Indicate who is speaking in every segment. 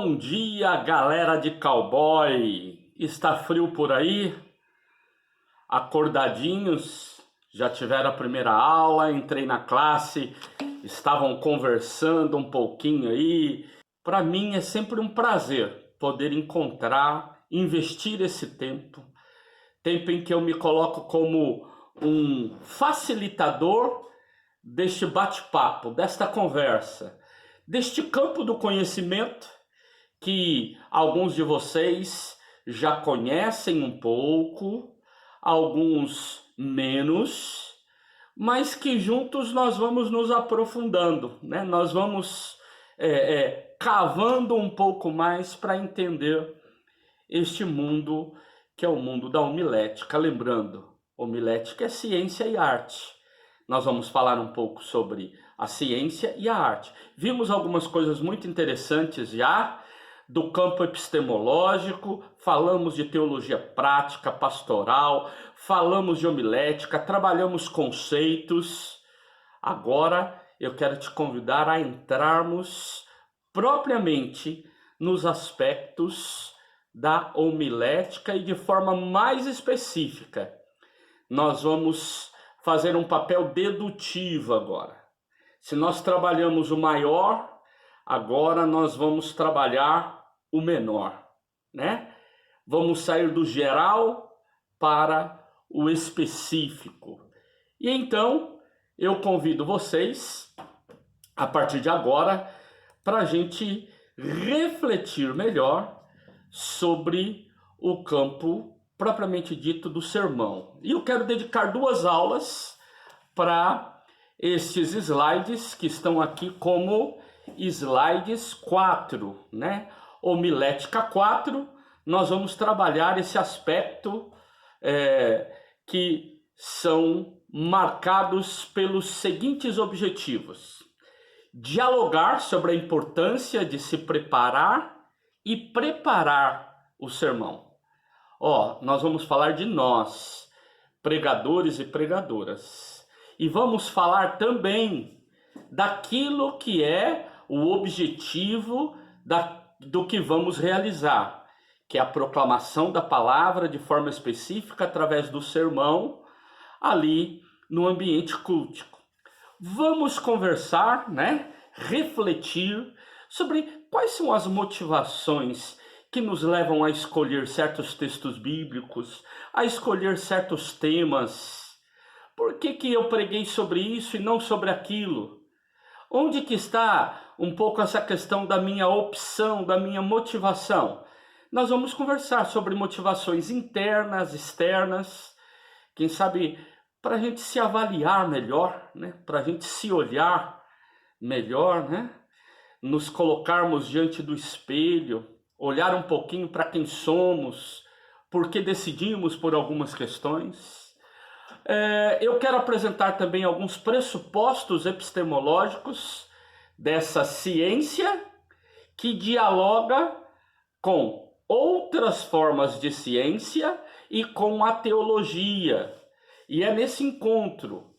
Speaker 1: Bom dia, galera de cowboy! Está frio por aí? Acordadinhos? Já tiveram a primeira aula? Entrei na classe, estavam conversando um pouquinho aí. Para mim é sempre um prazer poder encontrar, investir esse tempo em que eu me coloco como um facilitador deste bate-papo, desta conversa, deste campo do conhecimento que alguns de vocês já conhecem um pouco, alguns menos, mas que juntos nós vamos nos aprofundando, né? Nós vamos cavando um pouco mais para entender este mundo que é o mundo da homilética. Lembrando, homilética é ciência e arte. Nós vamos falar um pouco sobre a ciência e a arte. Vimos algumas coisas muito interessantes já do campo epistemológico, falamos de teologia prática, pastoral, falamos de homilética, trabalhamos conceitos. Agora eu quero te convidar a entrarmos propriamente nos aspectos da homilética e de forma mais específica. Nós vamos fazer um papel dedutivo agora. Se nós trabalhamos o maior, agora nós vamos trabalhar o menor, né? Vamos sair do geral para o específico. E então, eu convido vocês, a partir de agora, para a gente refletir melhor sobre o campo propriamente dito do sermão. E eu quero dedicar 2 aulas para estes slides que estão aqui como slides 4, né? Homilética 4, nós vamos trabalhar esse aspecto que são marcados pelos seguintes objetivos: dialogar sobre a importância de se preparar e preparar o sermão. Nós vamos falar de nós, pregadores e pregadoras, e vamos falar também daquilo que é o objetivo do que vamos realizar, que é a proclamação da palavra de forma específica através do sermão ali no ambiente cultico. Vamos conversar, né? Refletir sobre quais são as motivações que nos levam a escolher certos textos bíblicos, a escolher certos temas. Por que eu preguei sobre isso e não sobre aquilo? Onde que está um pouco essa questão da minha opção, da minha motivação? Nós vamos conversar sobre motivações internas, externas, quem sabe para a gente se avaliar melhor, né? Para a gente se olhar melhor, né? Nos colocarmos diante do espelho, olhar um pouquinho para quem somos, por que decidimos por algumas questões. Eu quero apresentar também alguns pressupostos epistemológicos dessa ciência que dialoga com outras formas de ciência e com a teologia. E é nesse encontro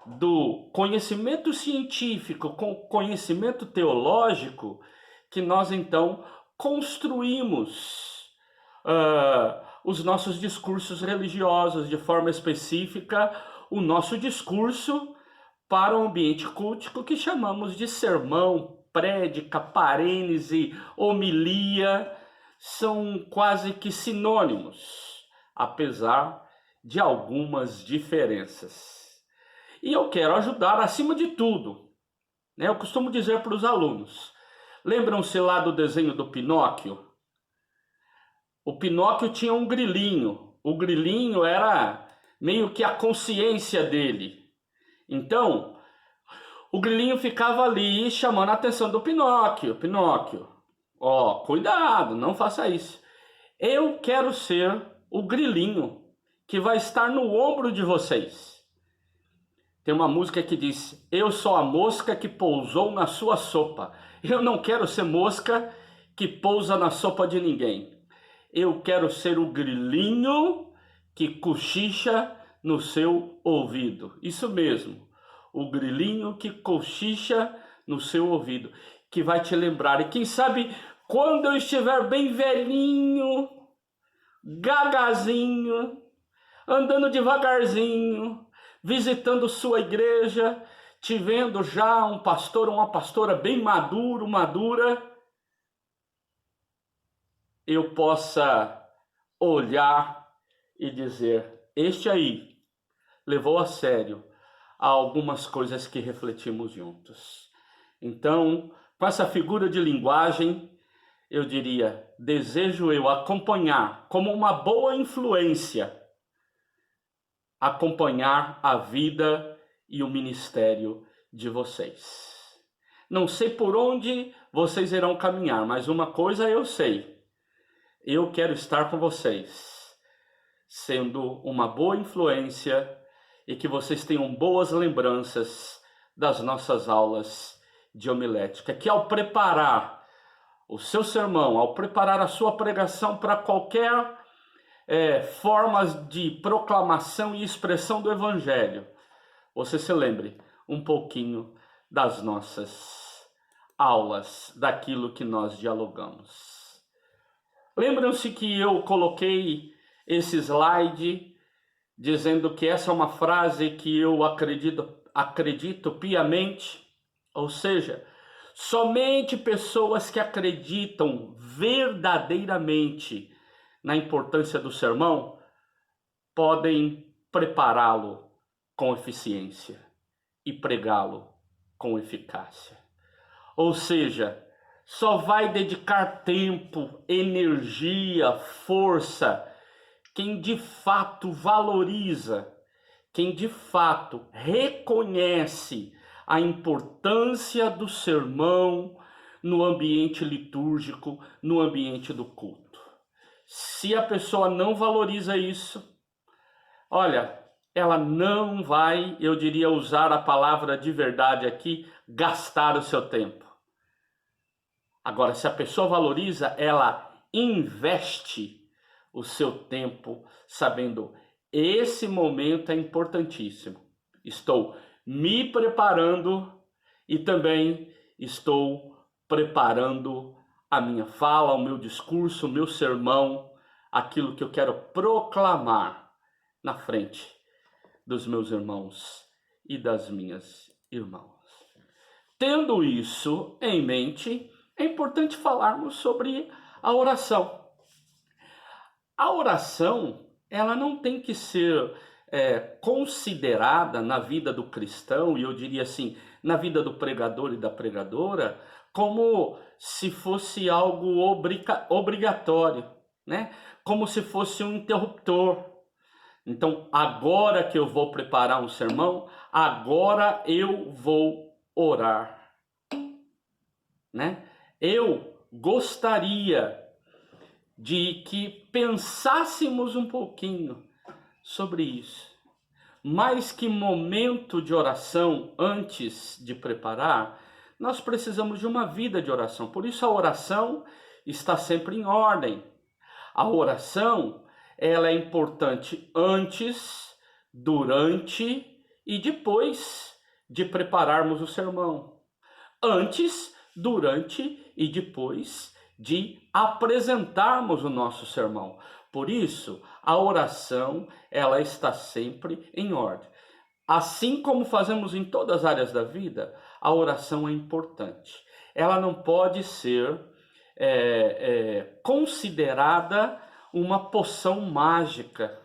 Speaker 1: do conhecimento científico com conhecimento teológico que nós então construímos os nossos discursos religiosos, de forma específica, o nosso discurso para o ambiente cultico que chamamos de sermão, prédica, parênese, homilia, são quase que sinônimos, apesar de algumas diferenças. E eu quero ajudar acima de tudo, né? Eu costumo dizer para os alunos, lembram-se lá do desenho do Pinóquio? O Pinóquio tinha um grilinho. O grilinho era meio que a consciência dele. Então, o grilinho ficava ali chamando a atenção do Pinóquio. Pinóquio, cuidado, não faça isso. Eu quero ser o grilinho que vai estar no ombro de vocês. Tem uma música que diz: eu sou a mosca que pousou na sua sopa. Eu não quero ser mosca que pousa na sopa de ninguém. Eu quero ser o grilinho que cochicha no seu ouvido. Isso mesmo, o grilinho que cochicha no seu ouvido, que vai te lembrar. E quem sabe Quando eu estiver bem velhinho, gagazinho, andando devagarzinho, visitando sua igreja, te vendo já um pastor ou uma pastora bem madura, eu possa olhar e dizer, este aí levou a sério algumas coisas que refletimos juntos. Então, com essa figura de linguagem, eu diria, desejo eu acompanhar como uma boa influência, acompanhar a vida e o ministério de vocês. Não sei por onde vocês irão caminhar, mas uma coisa eu sei, eu quero estar com vocês, sendo uma boa influência e que vocês tenham boas lembranças das nossas aulas de homilética, que ao preparar o seu sermão, ao preparar a sua pregação para qualquer formas de proclamação e expressão do Evangelho, você se lembre um pouquinho das nossas aulas, daquilo que nós dialogamos. Lembram-se que eu coloquei esse slide dizendo que essa é uma frase que eu acredito piamente, ou seja, somente pessoas que acreditam verdadeiramente na importância do sermão podem prepará-lo com eficiência e pregá-lo com eficácia. Ou seja, só vai dedicar tempo, energia, força quem de fato valoriza, quem de fato reconhece a importância do sermão no ambiente litúrgico, no ambiente do culto. Se a pessoa não valoriza isso, olha, ela não vai, eu diria, usar a palavra de verdade aqui, gastar o seu tempo. Agora, se a pessoa valoriza, ela investe o seu tempo sabendo, esse momento é importantíssimo. Estou me preparando e também estou preparando a minha fala, o meu discurso, o meu sermão, aquilo que eu quero proclamar na frente dos meus irmãos e das minhas irmãs. Tendo isso em mente, é importante falarmos sobre a oração. A oração, ela não tem que ser considerada na vida do cristão, e eu diria assim, na vida do pregador e da pregadora, como se fosse algo obrigatório, né? Como se fosse um interruptor. Então, agora que eu vou preparar um sermão, agora eu vou orar, né? Eu gostaria de que pensássemos um pouquinho sobre isso. Mais que momento de oração antes de preparar, nós precisamos de uma vida de oração. Por isso a oração está sempre em ordem. A oração, ela é importante antes, durante e depois de prepararmos o sermão. Antes, durante e depois de apresentarmos o nosso sermão. Por isso, a oração, ela está sempre em ordem. Assim como fazemos em todas as áreas da vida, a oração é importante. Ela não pode ser considerada uma poção mágica.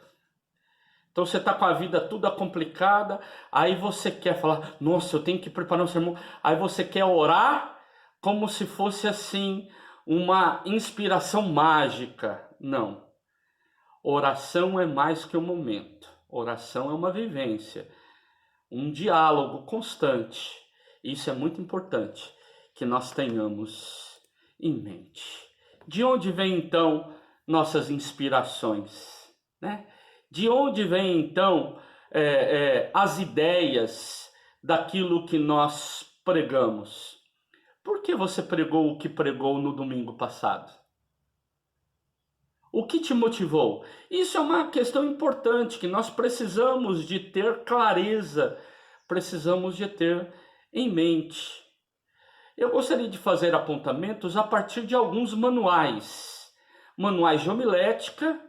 Speaker 1: Então você está com a vida toda complicada, aí você quer falar, nossa, eu tenho que preparar um sermão. Aí você quer orar como se fosse assim, uma inspiração mágica. Não. Oração é mais que um momento. Oração é uma vivência, um diálogo constante. Isso é muito importante que nós tenhamos em mente. De onde vêm então nossas inspirações, né? De onde vêm então as ideias daquilo que nós pregamos? Por que você pregou o que pregou no domingo passado? O que te motivou? Isso é uma questão importante que nós precisamos de ter clareza, precisamos de ter em mente. eu gostaria de fazer apontamentos a partir de alguns manuais. Manuais de homilética,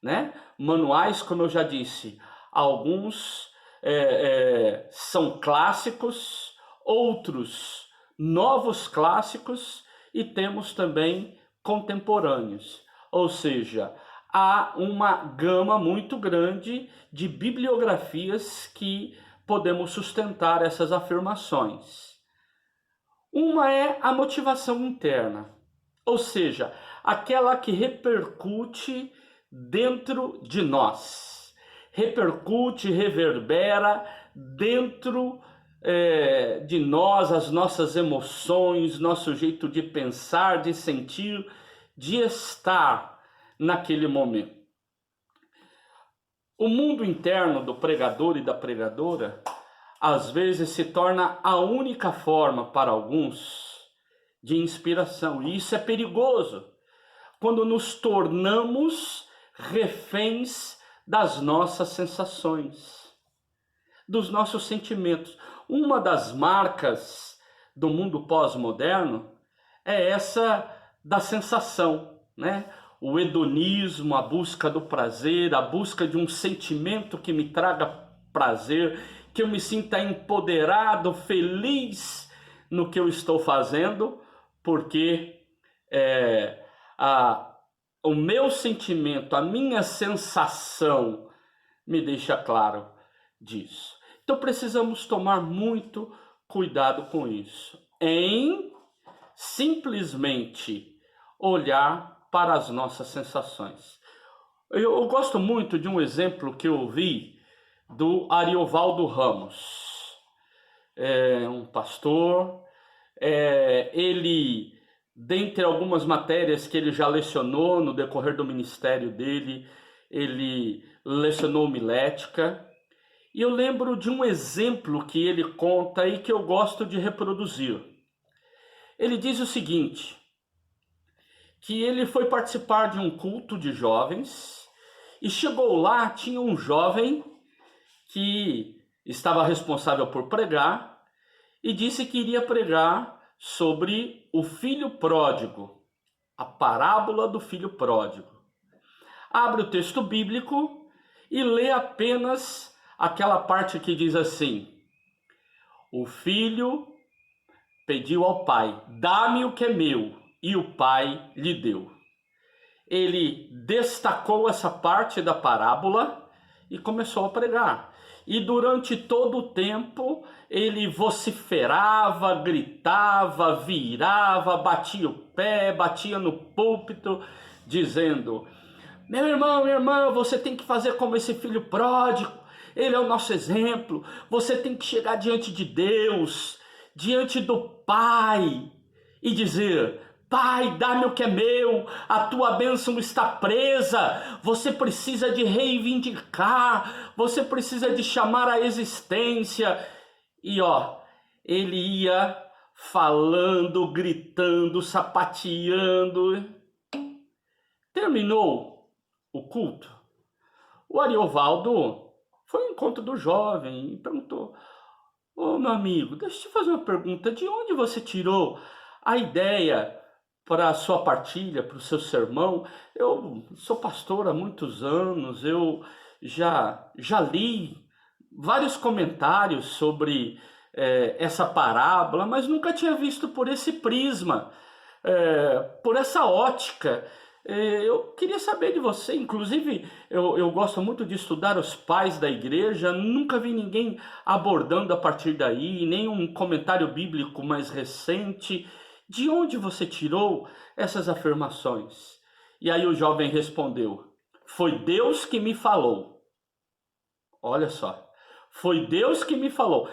Speaker 1: né? Manuais, como eu já disse, alguns são clássicos, outros novos clássicos e temos também contemporâneos. Ou seja, há uma gama muito grande de bibliografias que podemos sustentar essas afirmações. Uma é a motivação interna, ou seja, aquela que repercute dentro de nós, repercute, reverbera dentro de nós, as nossas emoções, nosso jeito de pensar, de sentir, de estar naquele momento. O mundo interno do pregador e da pregadora às vezes se torna a única forma para alguns de inspiração. E isso é perigoso, quando nos tornamos reféns das nossas sensações, dos nossos sentimentos. Uma das marcas do mundo pós-moderno é essa da sensação, né? O hedonismo, a busca do prazer, a busca de um sentimento que me traga prazer, que eu me sinta empoderado, feliz no que eu estou fazendo, porque o meu sentimento, a minha sensação me deixa claro disso. Então precisamos tomar muito cuidado com isso, em simplesmente olhar para as nossas sensações. Eu gosto muito de um exemplo que eu ouvi do Ariovaldo Ramos, um pastor. Ele, dentre algumas matérias que ele já lecionou no decorrer do ministério dele, ele lecionou homilética. E eu lembro de um exemplo que ele conta e que eu gosto de reproduzir. Ele diz o seguinte, que ele foi participar de um culto de jovens e chegou lá, tinha um jovem que estava responsável por pregar e disse que iria pregar sobre o filho pródigo, a parábola do filho pródigo. Abre o texto bíblico e lê apenas aquela parte que diz assim: o filho pediu ao pai, dá-me o que é meu, e o pai lhe deu. Ele destacou essa parte da parábola e começou a pregar. E durante todo o tempo ele vociferava, gritava, virava, batia o pé, batia no púlpito, dizendo: meu irmão, minha irmã, você tem que fazer como esse filho pródigo, ele é o nosso exemplo. Você tem que chegar diante de Deus, diante do Pai, e dizer: Pai, dá-me o que é meu, a tua bênção está presa, você precisa de reivindicar, você precisa de chamar à existência. E ele ia falando, gritando, sapateando. Terminou o culto. O Ariovaldo foi ao encontro do jovem e perguntou: ô meu amigo, deixa eu te fazer uma pergunta, de onde você tirou a ideia para a sua partilha, para o seu sermão? Eu sou pastor há muitos anos, eu já li vários comentários sobre essa parábola, mas nunca tinha visto por esse prisma, por essa ótica. Eu queria saber de você, inclusive eu gosto muito de estudar os pais da igreja, nunca vi ninguém abordando a partir daí, nem um comentário bíblico mais recente. De onde você tirou essas afirmações? E aí o jovem respondeu: foi Deus que me falou. Olha só, foi Deus que me falou.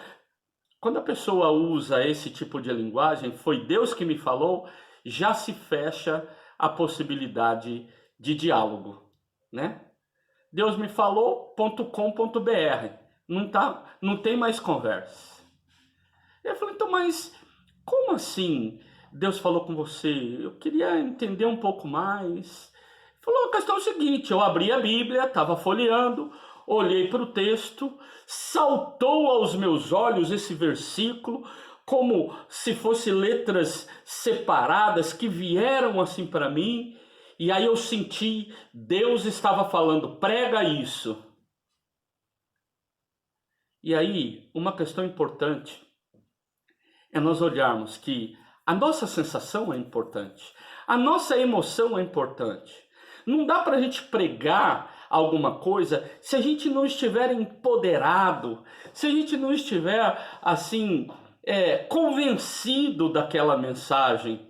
Speaker 1: Quando a pessoa usa esse tipo de linguagem, foi Deus que me falou, já se fecha a possibilidade de diálogo, né? Deus me falou.com.br, não tem mais conversa. Eu falei: então, mas como assim Deus falou com você? Eu queria entender um pouco mais. Ele falou: a questão é o seguinte, eu abri a Bíblia, estava folheando, olhei para o texto, saltou aos meus olhos esse versículo, como se fossem letras separadas que vieram assim para mim, e aí eu senti Deus estava falando, prega isso. E aí, uma questão importante é nós olharmos que a nossa sensação é importante, a nossa emoção é importante. Não dá para a gente pregar alguma coisa se a gente não estiver empoderado, se a gente não estiver assim convencido daquela mensagem,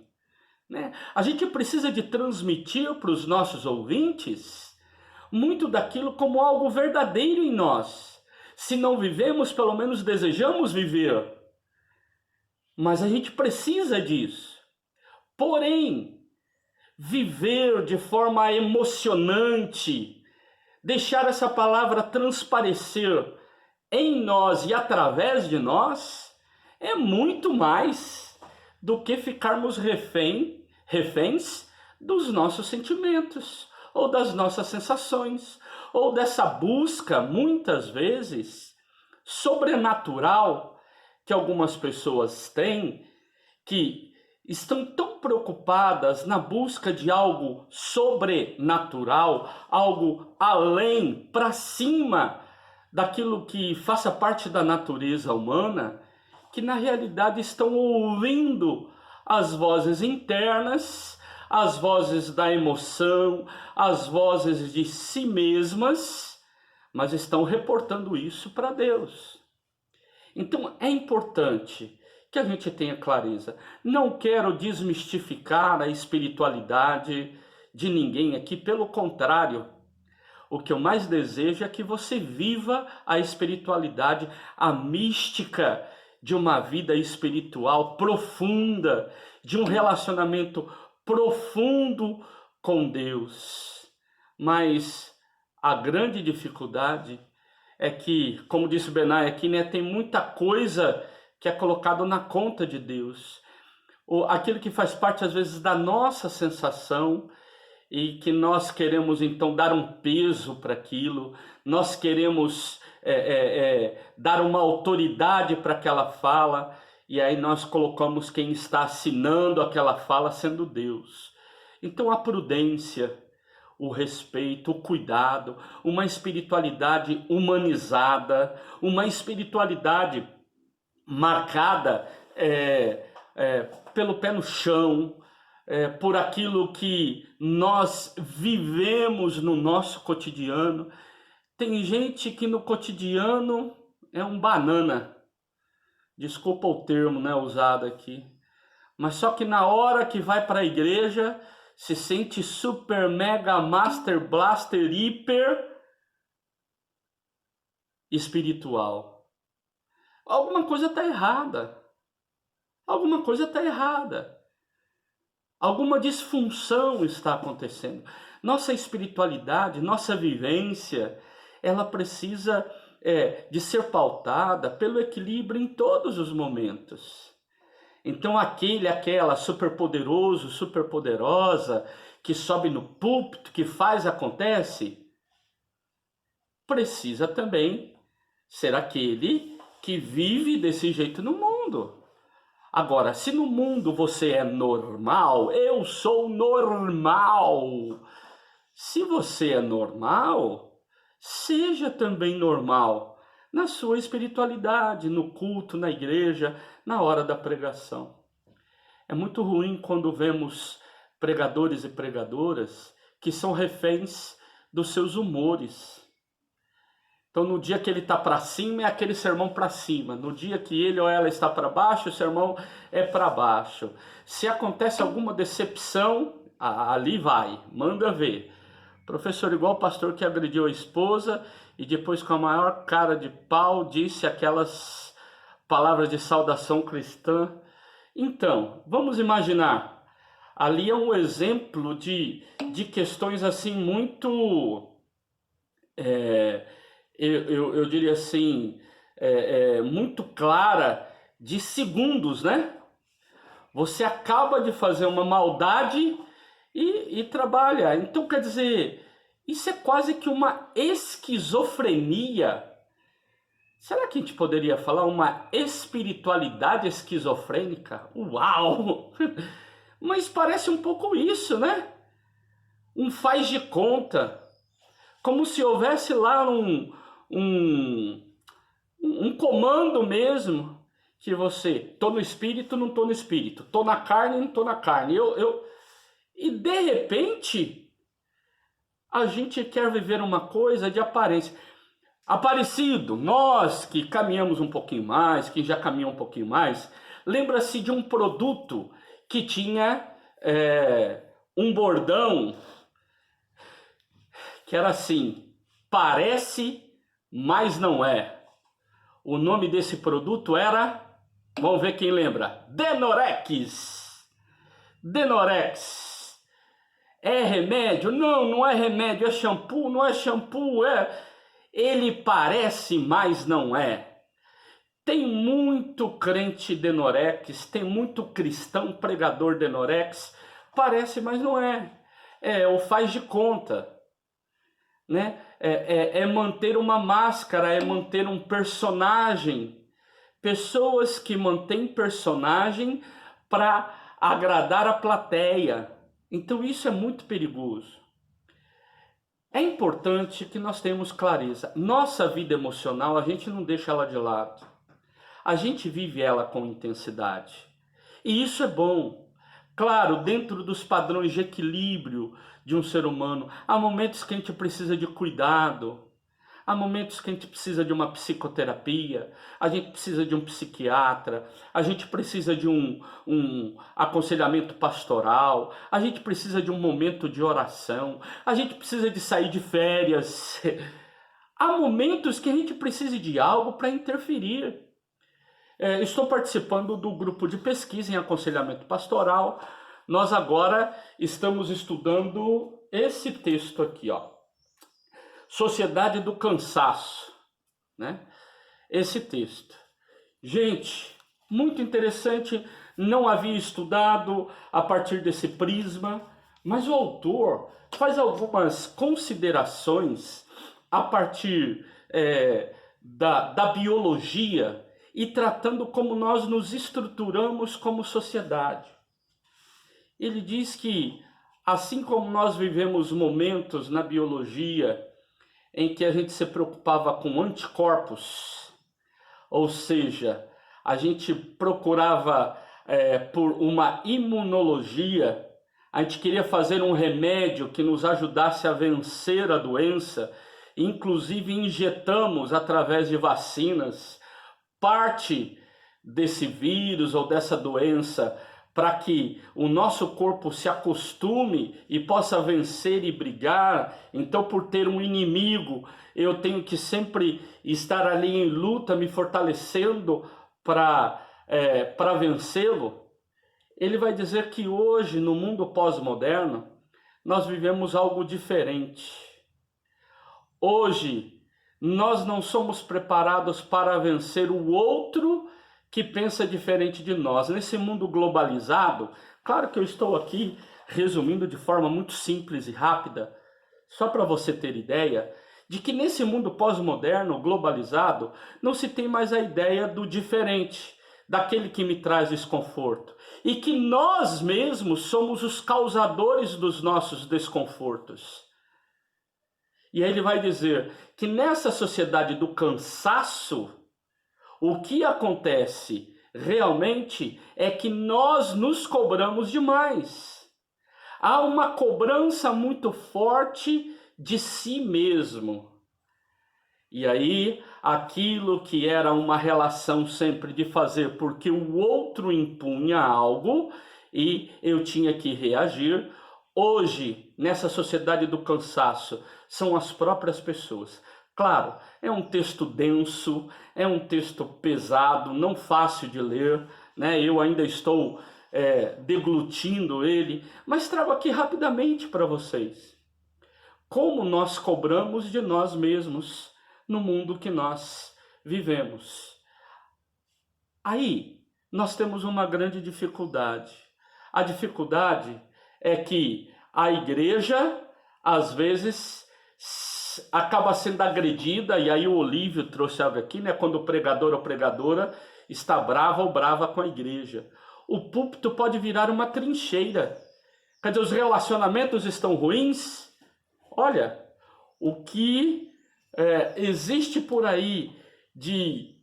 Speaker 1: né? A gente precisa de transmitir para os nossos ouvintes muito daquilo como algo verdadeiro em nós. Se não vivemos, pelo menos desejamos viver. Mas a gente precisa disso. Porém, viver de forma emocionante, deixar essa palavra transparecer em nós e através de nós, é muito mais do que ficarmos reféns dos nossos sentimentos, ou das nossas sensações, ou dessa busca, muitas vezes, sobrenatural que algumas pessoas têm, que estão tão preocupadas na busca de algo sobrenatural, algo além, para cima daquilo que faça parte da natureza humana, que na realidade estão ouvindo as vozes internas, as vozes da emoção, as vozes de si mesmas, mas estão reportando isso para Deus. Então é importante que a gente tenha clareza. Não quero desmistificar a espiritualidade de ninguém aqui, pelo contrário, o que eu mais desejo é que você viva a espiritualidade, a mística de uma vida espiritual profunda, de um relacionamento profundo com Deus. Mas a grande dificuldade é que, como disse o Benai aqui, né, tem muita coisa que é colocado na conta de Deus. Aquilo que faz parte, às vezes, da nossa sensação e que nós queremos, então, dar um peso para aquilo, nós queremos dar uma autoridade para aquela fala, e aí nós colocamos quem está assinando aquela fala sendo Deus. Então, a prudência, o respeito, o cuidado, uma espiritualidade humanizada, uma espiritualidade marcada pelo pé no chão, por aquilo que nós vivemos no nosso cotidiano. Tem gente que no cotidiano é um banana, desculpa o termo, né, usado aqui, mas só que na hora que vai para a igreja se sente super, mega, master, blaster, hiper espiritual. Alguma coisa está errada. Alguma coisa está errada. Alguma disfunção está acontecendo. Nossa espiritualidade, nossa vivência, ela precisa de ser pautada pelo equilíbrio em todos os momentos. Então aquela superpoderoso, superpoderosa, que sobe no púlpito, que faz, acontece, precisa também ser aquele que vive desse jeito no mundo. Agora, se no mundo você é normal, eu sou normal. Se você é normal, seja também normal na sua espiritualidade, no culto, na igreja, na hora da pregação. É muito ruim quando vemos pregadores e pregadoras que são reféns dos seus humores. Então, no dia que ele está para cima, é aquele sermão para cima. No dia que ele ou ela está para baixo, o sermão é para baixo. Se acontece alguma decepção, ali vai, manda ver. Professor, igual o pastor que agrediu a esposa e depois, com a maior cara de pau, disse aquelas palavras de saudação cristã. Então, vamos imaginar, ali é um exemplo de questões assim muito, eu diria assim, muito clara, de segundos, né? Você acaba de fazer uma maldade e trabalha. Então, quer dizer, isso é quase que uma esquizofrenia. Será que a gente poderia falar uma espiritualidade esquizofrênica? Uau! Mas parece um pouco isso, né? Um faz de conta. Como se houvesse lá um comando mesmo. Que você, tô no espírito, não tô no espírito. Tô na carne, não tô na carne. E de repente, a gente quer viver uma coisa de aparência. Aparecido, nós que caminhamos um pouquinho mais, que já caminham um pouquinho mais, lembra-se de um produto que tinha um bordão que era assim: parece, mas não é. O nome desse produto era, vamos ver quem lembra, Denorex. Denorex. É remédio? Não, não é remédio. É shampoo? Não é shampoo. Ele parece, mas não é. Tem muito crente Denorex, tem muito cristão pregador Denorex. Parece, mas não é. É o faz de conta, né? É manter uma máscara, é manter um personagem. Pessoas que mantêm personagem para agradar a plateia. Então isso é muito perigoso. É importante que nós tenhamos clareza. Nossa vida emocional, a gente não deixa ela de lado. A gente vive ela com intensidade. E isso é bom. Claro, dentro dos padrões de equilíbrio de um ser humano, há momentos que a gente precisa de cuidado. Há momentos que a gente precisa de uma psicoterapia, a gente precisa de um psiquiatra, a gente precisa de um aconselhamento pastoral, a gente precisa de um momento de oração, a gente precisa de sair de férias. Há momentos que a gente precisa de algo para interferir. Estou participando do grupo de pesquisa em aconselhamento pastoral. Nós agora estamos estudando esse texto aqui, ó. Sociedade do Cansaço, né? Esse texto. Gente, muito interessante, não havia estudado a partir desse prisma, mas o autor faz algumas considerações a partir da biologia e tratando como nós nos estruturamos como sociedade. Ele diz que, assim como nós vivemos momentos na biologia em que a gente se preocupava com anticorpos, ou seja, a gente procurava por uma imunologia, a gente queria fazer um remédio que nos ajudasse a vencer a doença, inclusive injetamos através de vacinas parte desse vírus ou dessa doença para que o nosso corpo se acostume e possa vencer e brigar. Então, por ter um inimigo, eu tenho que sempre estar ali em luta, me fortalecendo para vencê-lo. Ele vai dizer que hoje, no mundo pós-moderno, nós vivemos algo diferente. Hoje, nós não somos preparados para vencer o outro que pensa diferente de nós. Nesse mundo globalizado, claro que eu estou aqui resumindo de forma muito simples e rápida, só para você ter ideia, de que nesse mundo pós-moderno, globalizado, não se tem mais a ideia do diferente, daquele que me traz desconforto. E que nós mesmos somos os causadores dos nossos desconfortos. E aí ele vai dizer que nessa sociedade do cansaço, o que acontece realmente é que nós nos cobramos demais. Há uma cobrança muito forte de si mesmo. E aí, aquilo que era uma relação sempre de fazer porque o outro impunha algo e eu tinha que reagir, hoje, nessa sociedade do cansaço, são as próprias pessoas. Claro, é um texto denso, é um texto pesado, não fácil de ler, né? Eu ainda estou deglutindo ele, mas trago aqui rapidamente para vocês. Como nós cobramos de nós mesmos no mundo que nós vivemos. Aí, nós temos uma grande dificuldade. A dificuldade é que a igreja, às vezes, acaba sendo agredida, e aí o Olívio trouxe algo aqui, né? Quando o pregador ou pregadora está brava ou brava com a igreja. O púlpito pode virar uma trincheira. Quer dizer, os relacionamentos estão ruins? Olha, o que existe por aí de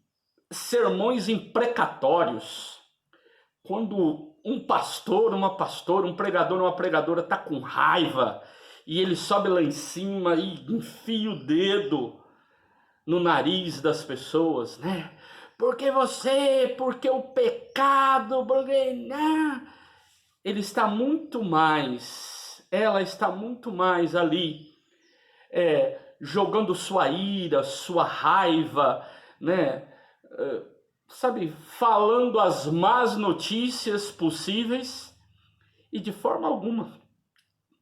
Speaker 1: sermões imprecatórios, quando um pastor, uma pastora, um pregador, uma pregadora está com raiva e ele sobe lá em cima e enfia o dedo no nariz das pessoas, né? Porque o pecado, porque não. Ele está muito mais, ela está muito mais ali, jogando sua ira, sua raiva, né? Sabe, falando as más notícias possíveis e de forma alguma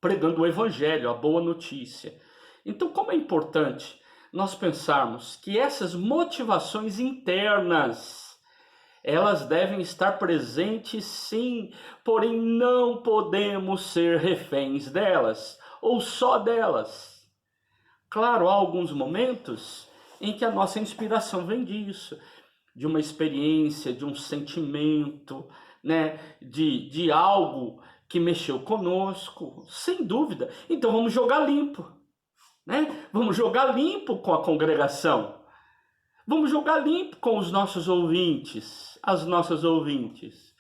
Speaker 1: pregando o evangelho, a boa notícia. Então, como é importante nós pensarmos que essas motivações internas, elas devem estar presentes sim, porém não podemos ser reféns delas, ou só delas. Claro, há alguns momentos em que a nossa inspiração vem disso, de uma experiência, de um sentimento, né, de algo que mexeu conosco, sem dúvida. Então vamos jogar limpo, né? Vamos jogar limpo com a congregação. Vamos jogar limpo com os nossos ouvintes, as nossas ouvintes.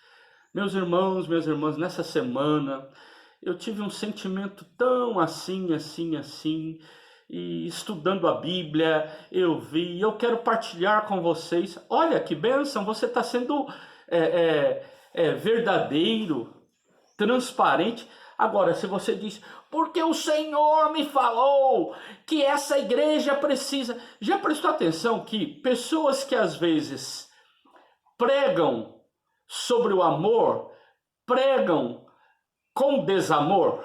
Speaker 1: Meus irmãos, minhas irmãs, nessa semana eu tive um sentimento tão assim, e estudando a Bíblia, eu quero partilhar com vocês. Olha que bênção, você está sendo verdadeiro, transparente. Agora, se você diz, porque o Senhor me falou que essa igreja precisa... Já prestou atenção que pessoas que às vezes pregam sobre o amor, pregam com desamor?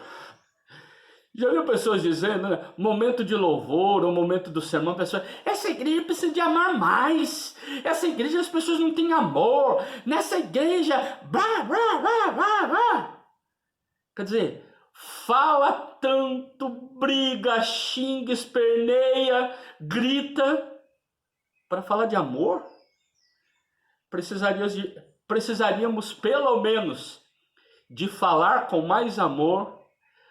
Speaker 1: Já viu pessoas dizendo, né, momento de louvor, ou momento do sermão, pessoas, essa igreja precisa de amar mais, essa igreja as pessoas não têm amor, nessa igreja, blá, blá, blá, blá, blá. Quer dizer, fala tanto, briga, xinga, esperneia, grita, para falar de amor? Precisaríamos pelo menos de falar com mais amor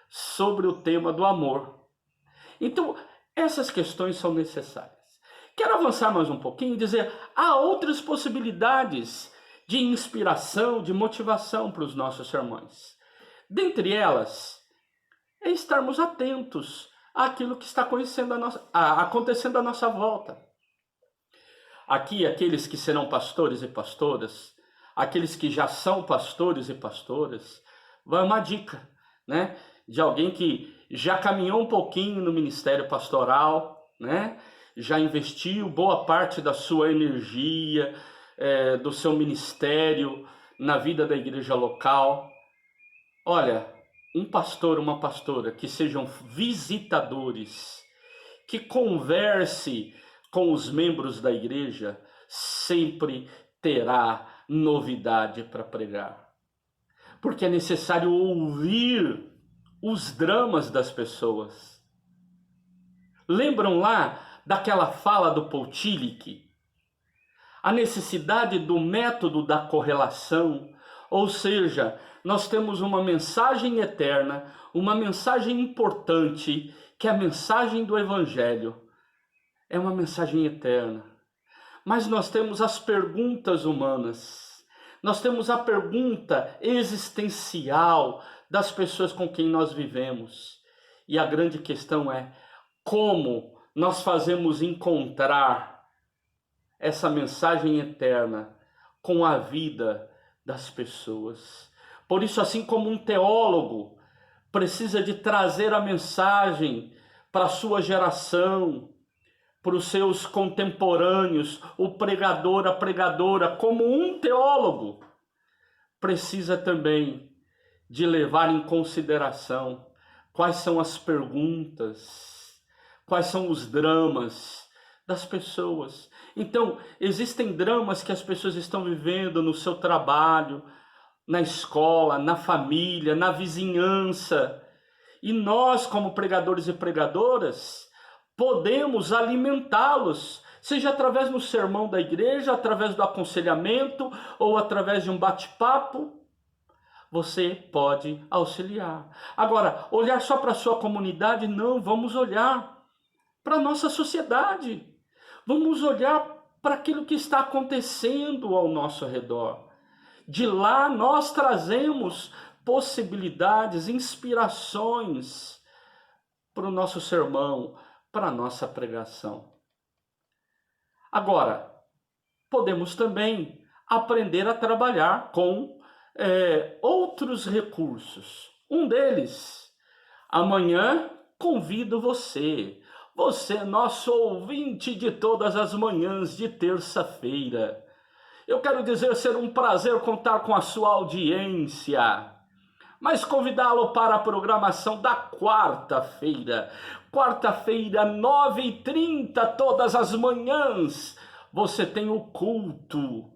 Speaker 1: sobre o tema do amor. Então, essas questões são necessárias. Quero avançar mais um pouquinho e dizer, há outras possibilidades de inspiração, de motivação para os nossos sermões. Dentre elas, é estarmos atentos àquilo que está acontecendo à nossa volta. Aqui, aqueles que serão pastores e pastoras, aqueles que já são pastores e pastoras, vai uma dica, né? De alguém que já caminhou um pouquinho no ministério pastoral, né? Já investiu boa parte da sua energia, do seu ministério na vida da igreja local. Olha, um pastor, uma pastora que sejam visitadores, que converse com os membros da igreja, sempre terá novidade para pregar. Porque é necessário ouvir os dramas das pessoas. Lembram lá daquela fala do Paul Tillich? A necessidade do método da correlação, ou seja, nós temos uma mensagem eterna, uma mensagem importante, que é a mensagem do Evangelho. É uma mensagem eterna. Mas nós temos as perguntas humanas. Nós temos a pergunta existencial das pessoas com quem nós vivemos. E a grande questão é como nós fazemos encontrar essa mensagem eterna com a vida das pessoas. Por isso, assim como um teólogo precisa de trazer a mensagem para a sua geração, para os seus contemporâneos, o pregador, a pregadora, como um teólogo, precisa também de levar em consideração quais são as perguntas, quais são os dramas das pessoas. Então, existem dramas que as pessoas estão vivendo no seu trabalho, na escola, na família, na vizinhança. E nós, como pregadores e pregadoras, podemos alimentá-los, seja através do sermão da igreja, através do aconselhamento ou através de um bate-papo. Você pode auxiliar. Agora, olhar só para a sua comunidade, não, vamos olhar para a nossa sociedade. Vamos olhar para aquilo que está acontecendo ao nosso redor. De lá nós trazemos possibilidades, inspirações para o nosso sermão, para a nossa pregação. Agora, podemos também aprender a trabalhar com outros recursos. Um deles, amanhã convido você, nosso ouvinte de todas as manhãs de terça-feira. Eu quero dizer ser um prazer contar com a sua audiência, mas convidá-lo para a programação da quarta-feira. Quarta-feira, 9h30, todas as manhãs, você tem o culto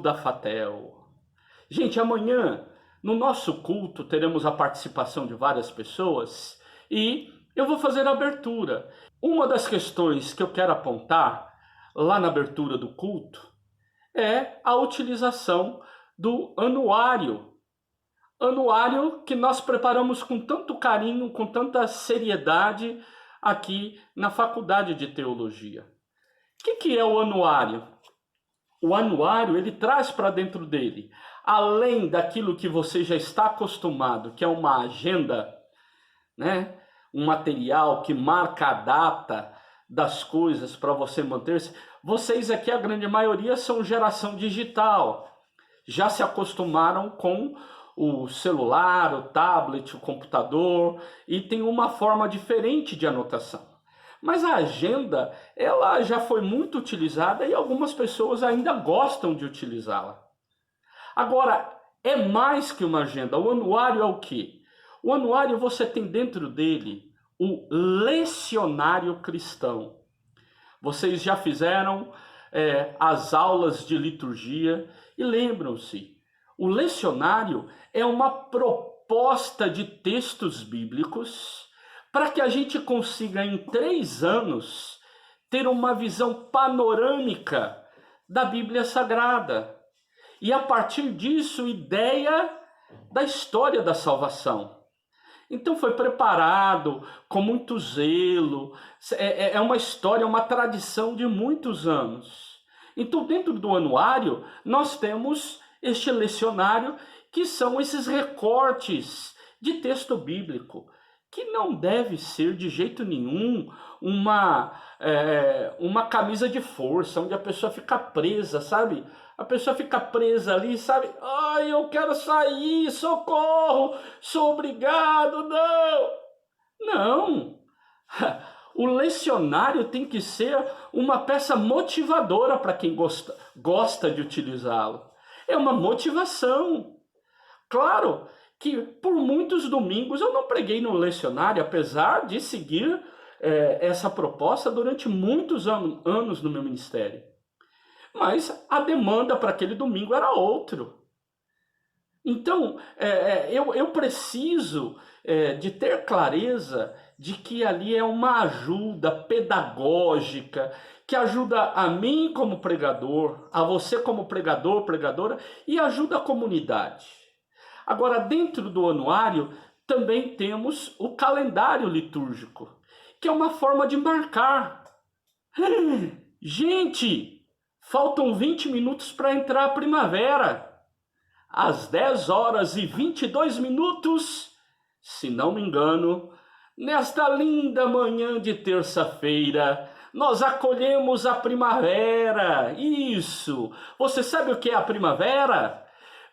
Speaker 1: da Fatel. Gente, amanhã, no nosso culto, teremos a participação de várias pessoas e eu vou fazer a abertura. Uma das questões que eu quero apontar lá na abertura do culto é a utilização do anuário. Anuário que nós preparamos com tanto carinho, com tanta seriedade aqui na Faculdade de Teologia. O que é o anuário? O anuário, ele traz para dentro dele, além daquilo que você já está acostumado, que é uma agenda, né? Um material que marca a data das coisas para você manter-se. Vocês aqui, a grande maioria, são geração digital. Já se acostumaram com o celular, o tablet, o computador, e tem uma forma diferente de anotação. Mas a agenda, ela já foi muito utilizada e algumas pessoas ainda gostam de utilizá-la. Agora, é mais que uma agenda. O anuário é o quê? O anuário, você tem dentro dele o lecionário cristão. Vocês já fizeram as aulas de liturgia e lembram-se, o lecionário é uma proposta de textos bíblicos para que a gente consiga, em 3 anos, ter uma visão panorâmica da Bíblia Sagrada. E a partir disso, ideia da história da salvação. Então foi preparado com muito zelo, é uma história, uma tradição de muitos anos. Então dentro do anuário nós temos este lecionário, que são esses recortes de texto bíblico, que não deve ser de jeito nenhum uma camisa de força, onde a pessoa fica presa, sabe? A pessoa fica presa ali, sabe? Ai, eu quero sair, socorro, sou obrigado, não. Não. O lecionário tem que ser uma peça motivadora para quem gosta de utilizá-lo. É uma motivação. Claro que por muitos domingos eu não preguei no lecionário, apesar de seguir essa proposta durante muitos anos no meu ministério. Mas a demanda para aquele domingo era outro. Então, eu preciso de ter clareza de que ali é uma ajuda pedagógica, que ajuda a mim como pregador, a você como pregador, pregadora, e ajuda a comunidade. Agora, dentro do anuário, também temos o calendário litúrgico, que é uma forma de marcar. Gente, faltam 20 minutos para entrar a primavera. Às 10h22, se não me engano, nesta linda manhã de terça-feira, nós acolhemos a primavera. Isso! Você sabe o que é a primavera?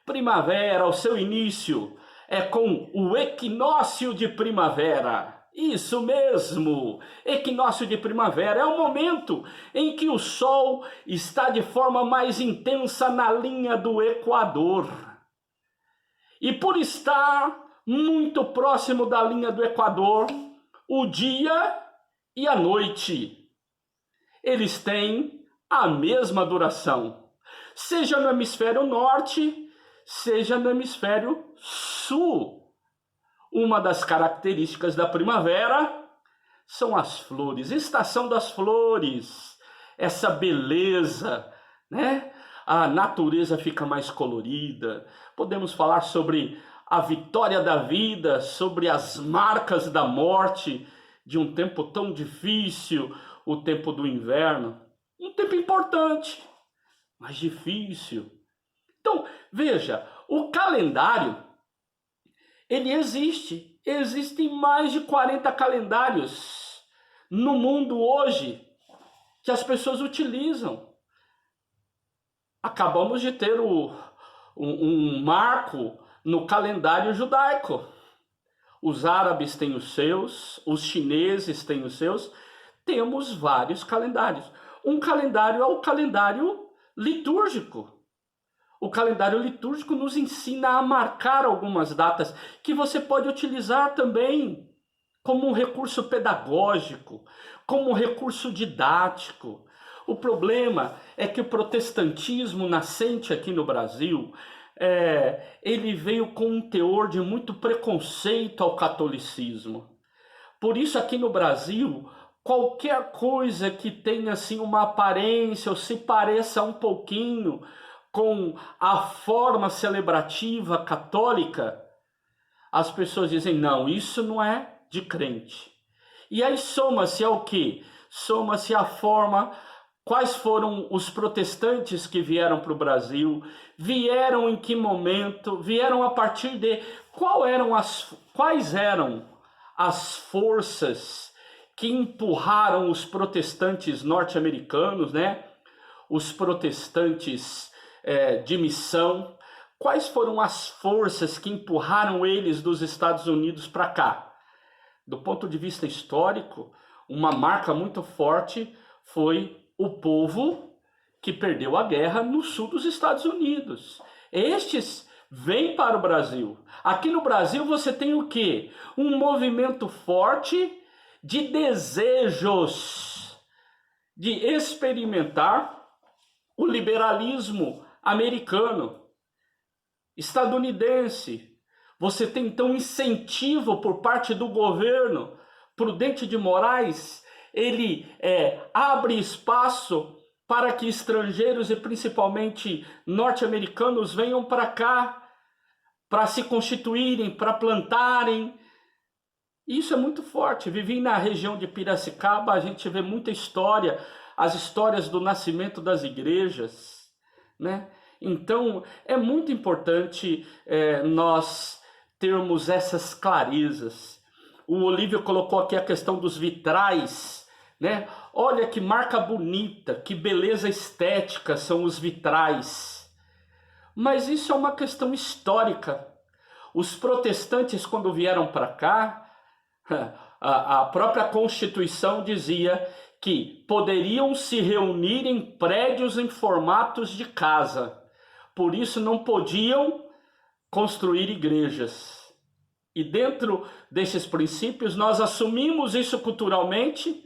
Speaker 1: Primavera, o seu início, é com o equinócio de primavera. Isso mesmo, equinócio de primavera é o momento em que o Sol está de forma mais intensa na linha do Equador. E por estar muito próximo da linha do Equador, o dia e a noite, eles têm a mesma duração, seja no hemisfério norte, seja no hemisfério sul. Uma das características da primavera são as flores, estação das flores, essa beleza, né? A natureza fica mais colorida. Podemos falar sobre a vitória da vida, sobre as marcas da morte de um tempo tão difícil, o tempo do inverno. Um tempo importante, mas difícil. Então, veja, o calendário, ele existe. Existem mais de 40 calendários no mundo hoje que as pessoas utilizam. Acabamos de ter um marco no calendário judaico. Os árabes têm os seus, os chineses têm os seus. Temos vários calendários. Um calendário é o calendário litúrgico. O calendário litúrgico nos ensina a marcar algumas datas que você pode utilizar também como um recurso pedagógico, como um recurso didático. O problema é que o protestantismo nascente aqui no Brasil, ele veio com um teor de muito preconceito ao catolicismo. Por isso, aqui no Brasil, qualquer coisa que tenha assim uma aparência ou se pareça um pouquinho com a forma celebrativa católica, as pessoas dizem, não, isso não é de crente. E aí soma-se ao quê? Soma-se a forma, quais foram os protestantes que vieram para o Brasil, vieram em que momento, vieram a partir de quais eram as forças que empurraram os protestantes norte-americanos, né? Os protestantes de missão, quais foram as forças que empurraram eles dos Estados Unidos para cá? Do ponto de vista histórico, uma marca muito forte foi o povo que perdeu a guerra no sul dos Estados Unidos. Estes vêm para o Brasil. Aqui no Brasil você tem o quê? Um movimento forte de desejos de experimentar o liberalismo americano, estadunidense. Você tem então incentivo por parte do governo. Prudente de Moraes, ele abre espaço para que estrangeiros e principalmente norte-americanos venham para cá, para se constituírem, para plantarem. Isso é muito forte. Vivi na região de Piracicaba, a gente vê muita história, as histórias do nascimento das igrejas, né? Então, é muito importante nós termos essas clarezas. O Olívio colocou aqui a questão dos vitrais, né? Olha que marca bonita, que beleza estética são os vitrais. Mas isso é uma questão histórica. Os protestantes, quando vieram para cá, a própria Constituição dizia que poderiam se reunir em prédios em formatos de casa. Por isso não podiam construir igrejas. E dentro desses princípios nós assumimos isso culturalmente.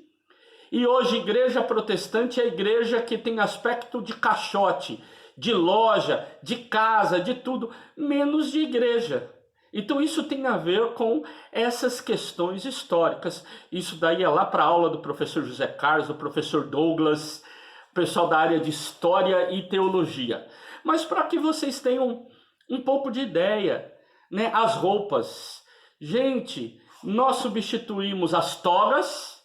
Speaker 1: E hoje igreja protestante é a igreja que tem aspecto de caixote, de loja, de casa, de tudo, menos de igreja. Então isso tem a ver com essas questões históricas. Isso daí é lá para a aula do professor José Carlos, do professor Douglas, pessoal da área de História e Teologia. Mas para que vocês tenham um pouco de ideia, né? As roupas. Gente, nós substituímos as togas,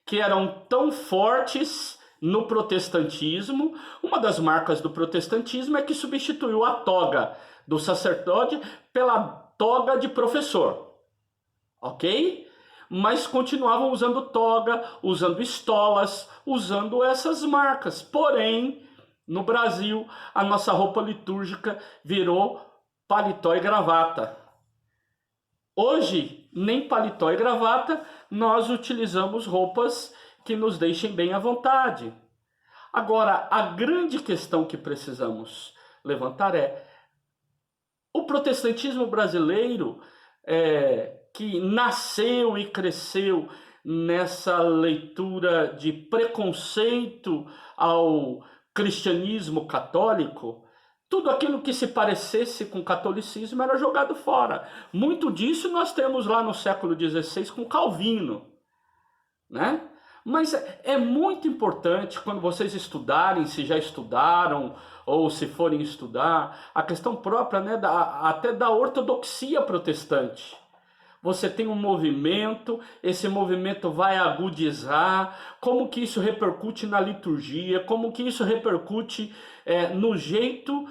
Speaker 1: que eram tão fortes no protestantismo. Uma das marcas do protestantismo é que substituiu a toga do sacerdote pela toga de professor, ok? Mas continuavam usando toga, usando estolas, usando essas marcas. Porém, no Brasil, a nossa roupa litúrgica virou paletó e gravata. Hoje, nem paletó e gravata, nós utilizamos roupas que nos deixem bem à vontade. Agora, a grande questão que precisamos levantar é: o protestantismo brasileiro, que nasceu e cresceu nessa leitura de preconceito ao cristianismo católico, tudo aquilo que se parecesse com o catolicismo era jogado fora. Muito disso nós temos lá no século XVI com Calvino. né? Mas é muito importante quando vocês estudarem, se já estudaram ou se forem estudar, a questão própria, né, até da ortodoxia protestante. Você tem um movimento, esse movimento vai agudizar, como que isso repercute na liturgia, como que isso repercute no jeito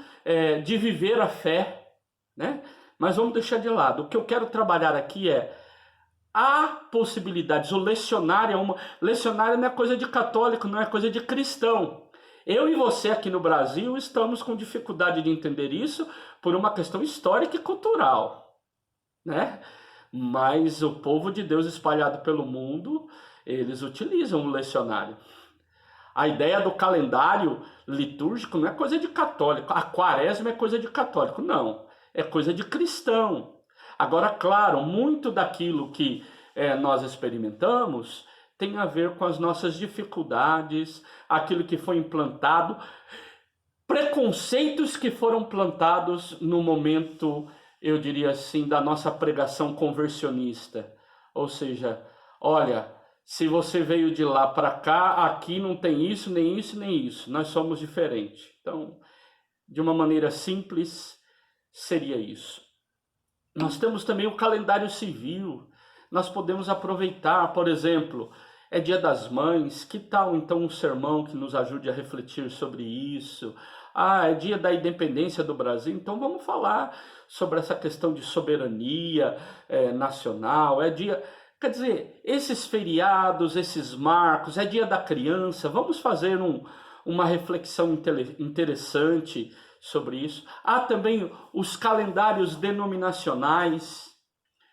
Speaker 1: de viver a fé, né? Mas vamos deixar de lado. O que eu quero trabalhar aqui há possibilidades. O lecionário não é coisa de católico, não é coisa de cristão. Eu e você aqui no Brasil estamos com dificuldade de entender isso por uma questão histórica e cultural, né? Mas o povo de Deus espalhado pelo mundo, eles utilizam o lecionário. A ideia do calendário litúrgico não é coisa de católico. A quaresma é coisa de católico. Não, é coisa de cristão. Agora, claro, muito daquilo que nós experimentamos tem a ver com as nossas dificuldades, aquilo que foi implantado, preconceitos que foram plantados no momento, eu diria assim, da nossa pregação conversionista. Ou seja, olha, se você veio de lá para cá, aqui não tem isso, nem isso, nem isso. Nós somos diferentes. Então, de uma maneira simples, seria isso. Nós temos também o calendário civil. Nós podemos aproveitar, por exemplo, é Dia das Mães, que tal então um sermão que nos ajude a refletir sobre isso? Ah, é Dia da Independência do Brasil, então vamos falar sobre essa questão de soberania nacional. É dia, quer dizer, esses feriados, esses marcos, é Dia da Criança, vamos fazer uma reflexão interessante sobre isso. Há também os calendários denominacionais.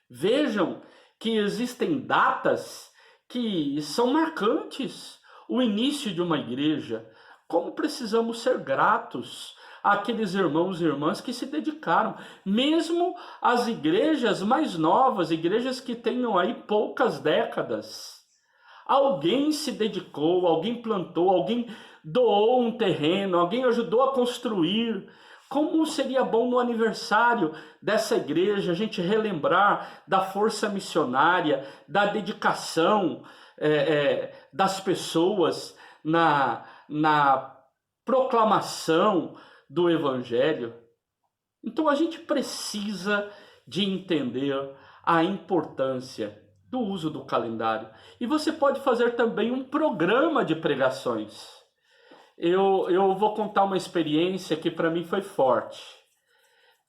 Speaker 1: Vejam que existem datas que são marcantes. O início de uma igreja, como precisamos ser gratos àqueles irmãos e irmãs que se dedicaram, mesmo as igrejas mais novas, igrejas que tenham aí poucas décadas. Alguém se dedicou, alguém plantou, alguém doou um terreno, alguém ajudou a construir. Como seria bom no aniversário dessa igreja a gente relembrar da força missionária, da dedicação das pessoas na proclamação do Evangelho. Então a gente precisa de entender a importância do uso do calendário. E você pode fazer também um programa de pregações. Eu vou contar uma experiência que para mim foi forte.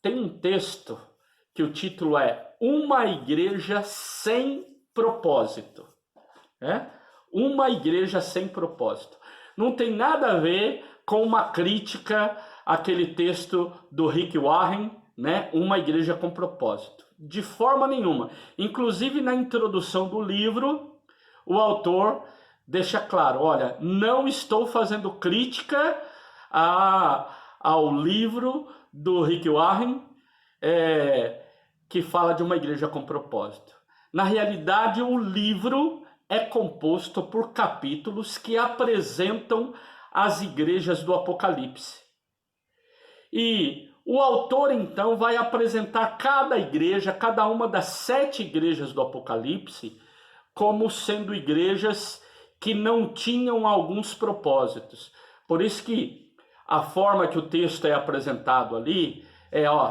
Speaker 1: Tem um texto que o título é Uma Igreja Sem Propósito. Uma igreja sem propósito. Não tem nada a ver com uma crítica àquele texto do Rick Warren, né? Uma igreja com propósito. De forma nenhuma. Inclusive na introdução do livro, o autor deixa claro, olha, não estou fazendo crítica ao livro do Rick Warren, que fala de uma igreja com propósito. Na realidade, o livro é composto por capítulos que apresentam as igrejas do Apocalipse. E o autor, então, vai apresentar cada igreja, cada uma das 7 igrejas do Apocalipse, como sendo igrejas que não tinham alguns propósitos. Por isso que a forma que o texto é apresentado ali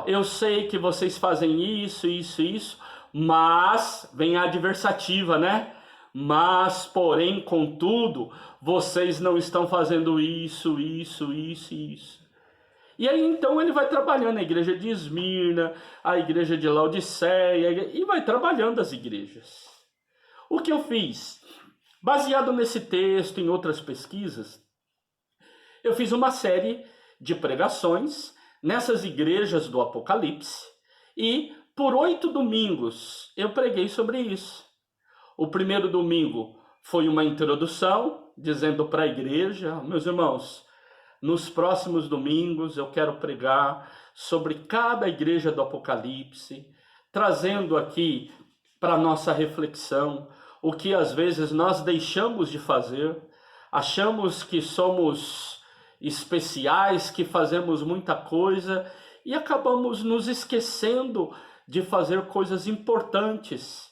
Speaker 1: eu sei que vocês fazem isso, isso, isso, mas vem a adversativa, né? Mas, porém, contudo, vocês não estão fazendo isso, isso, isso e isso. E aí, então, ele vai trabalhando a igreja de Esmirna, a igreja de Laodiceia, e vai trabalhando as igrejas. O que eu fiz? Baseado nesse texto, em outras pesquisas, eu fiz uma série de pregações nessas igrejas do Apocalipse, e por 8 domingos eu preguei sobre isso. O primeiro domingo foi uma introdução, dizendo para a igreja, meus irmãos, nos próximos domingos eu quero pregar sobre cada igreja do Apocalipse, trazendo aqui para nossa reflexão o que às vezes nós deixamos de fazer, achamos que somos especiais, que fazemos muita coisa e acabamos nos esquecendo de fazer coisas importantes.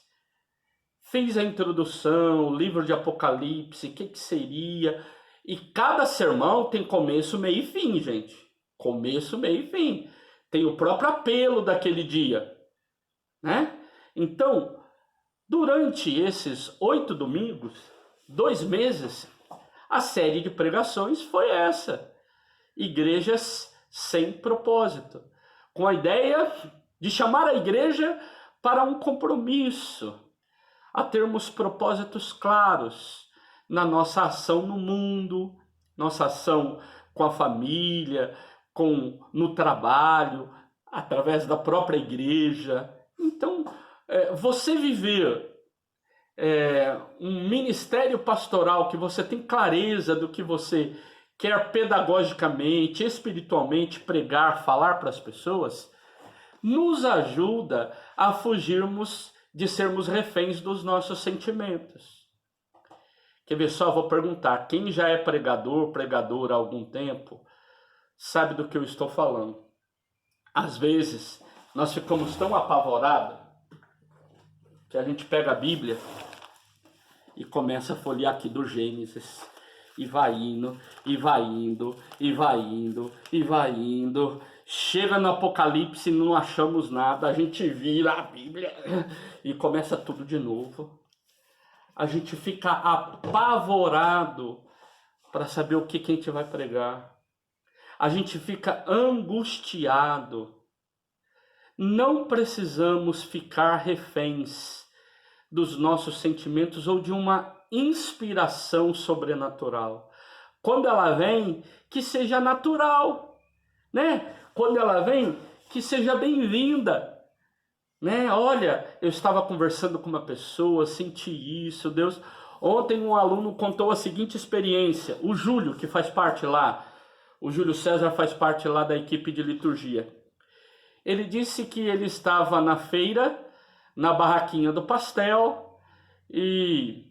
Speaker 1: fiz a introdução, o livro de Apocalipse, o que seria. E cada sermão tem começo, meio e fim, gente. Começo, meio e fim. Tem o próprio apelo daquele dia, né? Então, durante esses 8 domingos, 2 meses, a série de pregações foi essa. Igrejas sem propósito. Com a ideia de chamar a igreja para um compromisso, a termos propósitos claros na nossa ação no mundo, nossa ação com a família, no trabalho, através da própria igreja. Então, você viver um ministério pastoral que você tem clareza do que você quer pedagogicamente, espiritualmente pregar, falar para as pessoas, nos ajuda a fugirmos de sermos reféns dos nossos sentimentos. Quer ver só? Vou perguntar, quem já é pregadora há algum tempo, sabe do que eu estou falando. Às vezes, nós ficamos tão apavorados que a gente pega a Bíblia e começa a folhear aqui do Gênesis. E vai indo, e vai indo, e vai indo, e vai indo. Chega no Apocalipse e não achamos nada. A gente vira a Bíblia e começa tudo de novo. A gente fica apavorado para saber o que a gente vai pregar. A gente fica angustiado. Não precisamos ficar reféns dos nossos sentimentos ou de uma inspiração sobrenatural. Quando ela vem, que seja natural, né? Quando ela vem, que seja bem-vinda, né? Olha, eu estava conversando com uma pessoa, senti isso, Deus... Ontem um aluno contou a seguinte experiência, o Júlio, que faz parte lá, o Júlio César faz parte lá da equipe de liturgia. Ele disse que ele estava na feira, na barraquinha do pastel, e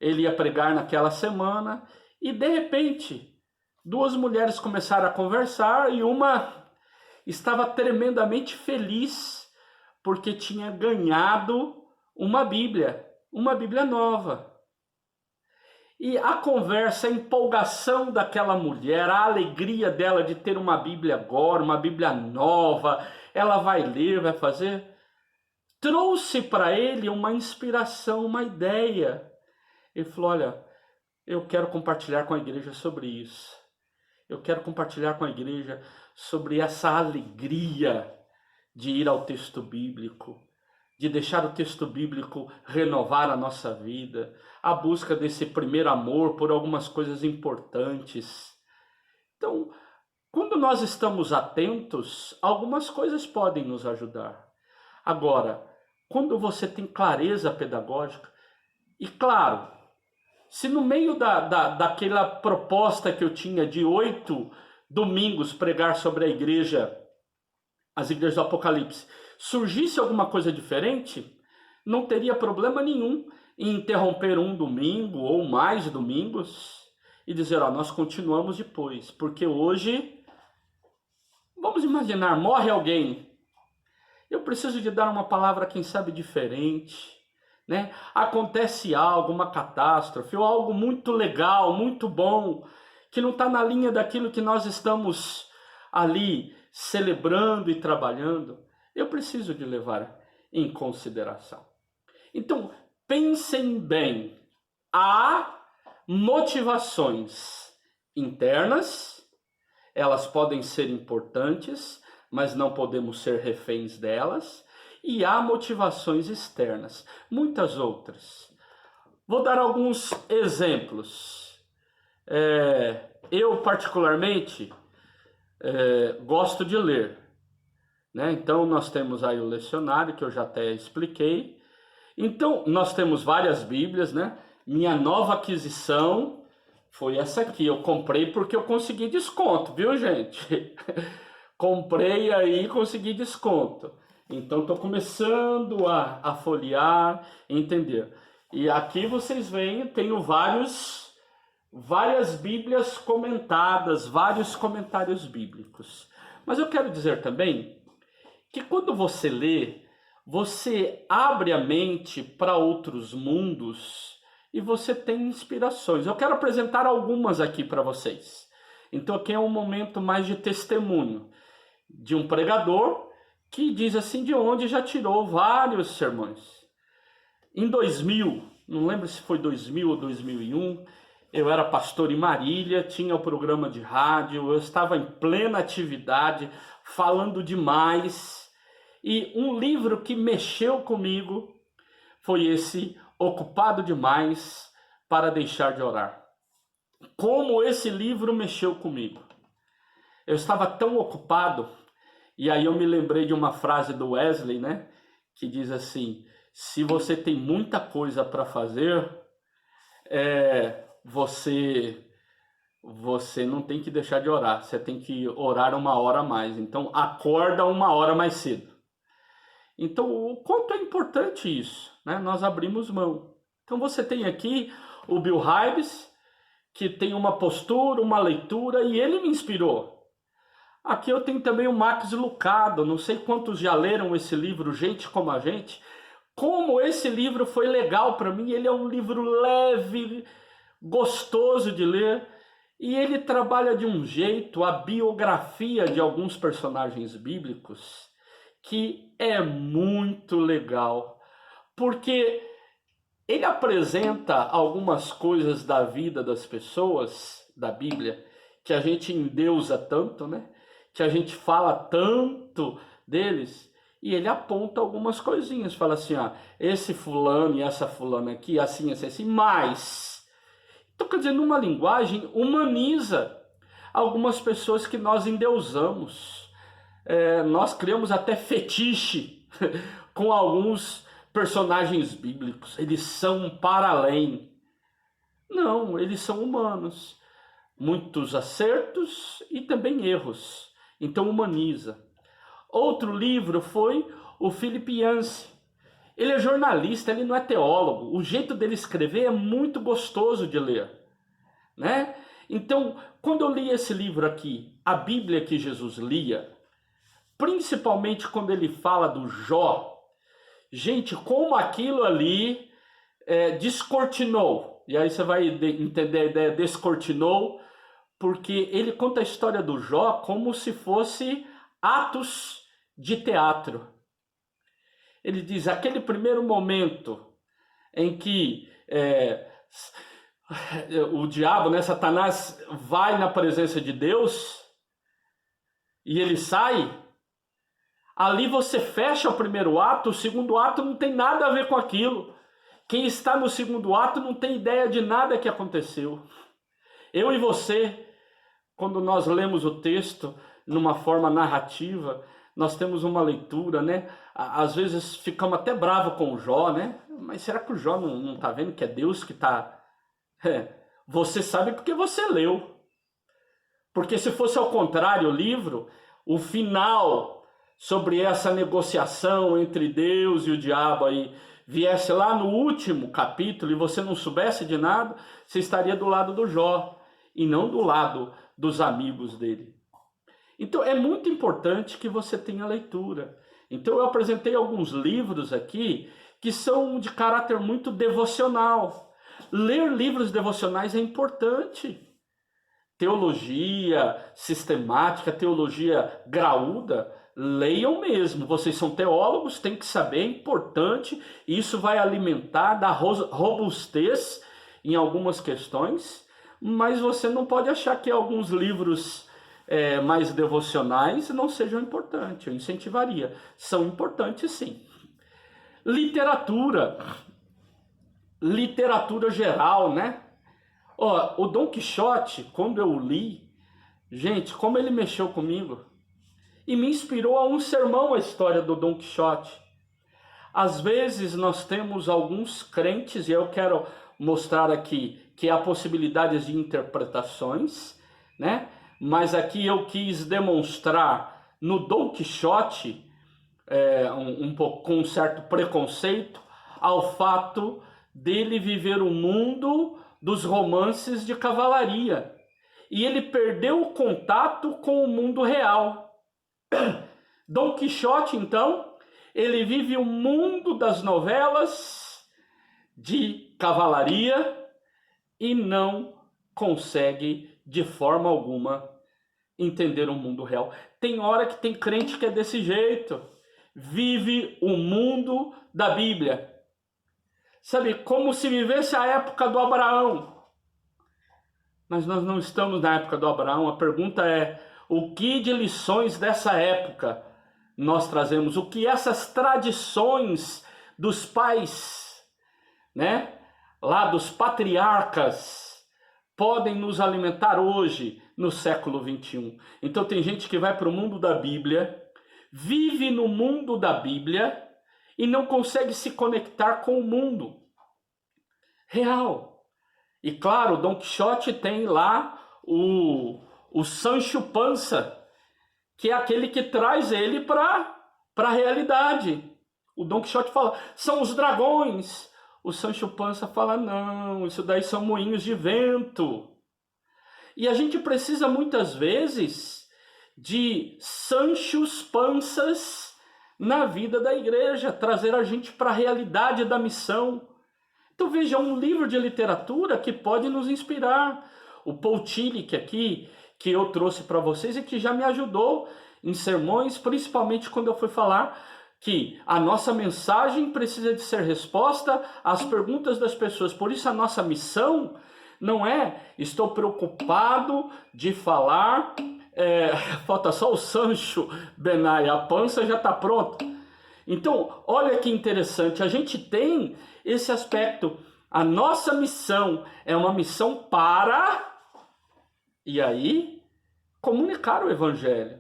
Speaker 1: ele ia pregar naquela semana, e de repente, 2 mulheres começaram a conversar, e uma estava tremendamente feliz, porque tinha ganhado uma Bíblia nova. E a conversa, a empolgação daquela mulher, a alegria dela de ter uma Bíblia agora, uma Bíblia nova, ela vai ler, vai fazer, trouxe para ele uma inspiração, uma ideia. Ele falou, olha, eu quero compartilhar com a igreja sobre isso. Eu quero compartilhar com a igreja sobre essa alegria de ir ao texto bíblico, de deixar o texto bíblico renovar a nossa vida, a busca desse primeiro amor por algumas coisas importantes. Então, quando nós estamos atentos, algumas coisas podem nos ajudar. Agora, quando você tem clareza pedagógica, e claro, se no meio daquela proposta que eu tinha de 8 domingos pregar sobre a igreja, as igrejas do Apocalipse, surgisse alguma coisa diferente, não teria problema nenhum em interromper um domingo ou mais domingos e dizer, ó, nós continuamos depois, porque hoje, vamos imaginar, morre alguém, eu preciso de dar uma palavra, quem sabe, diferente, né? Acontece algo, uma catástrofe, ou algo muito legal, muito bom, que não está na linha daquilo que nós estamos ali celebrando e trabalhando, eu preciso de levar em consideração. Então, pensem bem, há motivações internas, elas podem ser importantes, mas não podemos ser reféns delas, e há motivações externas, muitas outras. Vou dar alguns exemplos. Eu, particularmente, gosto de ler, né? Então, nós temos aí o lecionário, que eu já até expliquei. Então, nós temos várias Bíblias, né? Minha nova aquisição foi essa aqui. Eu comprei porque eu consegui desconto, viu, gente? Comprei aí e consegui desconto. Então, estou começando a folhear, entender. E aqui vocês veem, tenho várias Bíblias comentadas, vários comentários bíblicos. Mas eu quero dizer também que quando você lê, você abre a mente para outros mundos e você tem inspirações. Eu quero apresentar algumas aqui para vocês. Então aqui é um momento mais de testemunho de um pregador que diz assim de onde já tirou vários sermões. Em 2000, não lembro se foi 2000 ou 2001, eu era pastor em Marília, tinha o programa de rádio, eu estava em plena atividade, falando demais. E um livro que mexeu comigo foi esse Ocupado Demais para Deixar de Orar. Como esse livro mexeu comigo. Eu estava tão ocupado, e aí eu me lembrei de uma frase do Wesley, né? Que diz assim, se você tem muita coisa para fazer, você não tem que deixar de orar, você tem que orar 1 hora a mais. Então, acorda 1 hora mais cedo. Então, o quanto é importante isso, né? Nós abrimos mão. Então, você tem aqui o Bill Hybels, que tem uma postura, uma leitura, e ele me inspirou. Aqui eu tenho também o Max Lucado, não sei quantos já leram esse livro, Gente como a Gente. Como esse livro foi legal para mim, ele é um livro leve, gostoso de ler, e ele trabalha de um jeito a biografia de alguns personagens bíblicos que é muito legal, porque ele apresenta algumas coisas da vida das pessoas da Bíblia que a gente endeusa tanto, né? Que a gente fala tanto deles, e ele aponta algumas coisinhas, fala assim, ó, esse fulano e essa fulana aqui, assim, assim, assim, mas... Então, quer dizer, numa linguagem, humaniza algumas pessoas que nós endeusamos. Nós criamos até fetiche com alguns personagens bíblicos. Eles são para além. Não, eles são humanos. Muitos acertos e também erros. Então, humaniza. Outro livro foi o Philip Yancey. Ele é jornalista, ele não é teólogo. O jeito dele escrever é muito gostoso de ler, né? Então, quando eu li esse livro aqui, a Bíblia que Jesus lia, principalmente quando ele fala do Jó, gente, como aquilo ali descortinou. E aí você vai entender a ideia descortinou, porque ele conta a história do Jó como se fosse atos de teatro. Ele diz, aquele primeiro momento em que o diabo, né, Satanás, vai na presença de Deus e ele sai, ali você fecha o primeiro ato, o segundo ato não tem nada a ver com aquilo. Quem está no segundo ato não tem ideia de nada que aconteceu. Eu e você, quando nós lemos o texto numa forma narrativa, nós temos uma leitura, né? Às vezes ficamos até bravos com o Jó, né? Mas será que o Jó não está vendo que é Deus que está... Você sabe porque você leu. Porque se fosse ao contrário o livro, o final sobre essa negociação entre Deus e o diabo aí viesse lá no último capítulo e você não soubesse de nada, você estaria do lado do Jó e não do lado dos amigos dele. Então é muito importante que você tenha leitura. Então eu apresentei alguns livros aqui que são de caráter muito devocional. Ler livros devocionais é importante. Teologia sistemática, teologia graúda, leiam mesmo. Vocês são teólogos, têm que saber, é importante. Isso vai alimentar, dar robustez em algumas questões, mas você não pode achar que alguns livros mais devocionais não sejam importantes. Eu incentivaria. São importantes, sim. Literatura geral, né? O Dom Quixote, quando eu li, gente, como ele mexeu comigo. E me inspirou a um sermão a história do Dom Quixote. Às vezes nós temos alguns crentes, e eu quero mostrar aqui que há possibilidades de interpretações, né? Mas aqui eu quis demonstrar no Dom Quixote, um pouco com um certo preconceito, ao fato dele viver o mundo dos romances de cavalaria. E ele perdeu o contato com o mundo real. Dom Quixote, então, ele vive o mundo das novelas de cavalaria e não consegue de forma alguma entender o mundo real. Tem hora que tem crente que é desse jeito, vive o mundo da Bíblia, sabe, como se vivesse a época do Abraão. Mas nós não estamos na época do Abraão. A pergunta é: o que de lições dessa época nós trazemos? O que essas tradições dos pais, né, lá dos patriarcas, podem nos alimentar hoje, no século 21? Então tem gente que vai para o mundo da Bíblia, vive no mundo da Bíblia e não consegue se conectar com o mundo real. E claro, Dom Quixote tem lá o Sancho Panza, que é aquele que traz ele para a realidade. O Dom Quixote fala, são os dragões. O Sancho Panza fala, não, isso daí são moinhos de vento. E a gente precisa muitas vezes de Sanchos Panzas na vida da igreja, trazer a gente para a realidade da missão. Então veja, um livro de literatura que pode nos inspirar. O Paul Tillich aqui, que eu trouxe para vocês e que já me ajudou em sermões, principalmente quando eu fui falar que a nossa mensagem precisa de ser resposta às perguntas das pessoas. Por isso a nossa missão não é, estou preocupado de falar, falta só o Sancho Benai, a pança já está pronta. Então, olha que interessante, a gente tem esse aspecto. A nossa missão é uma missão para, e aí, comunicar o evangelho.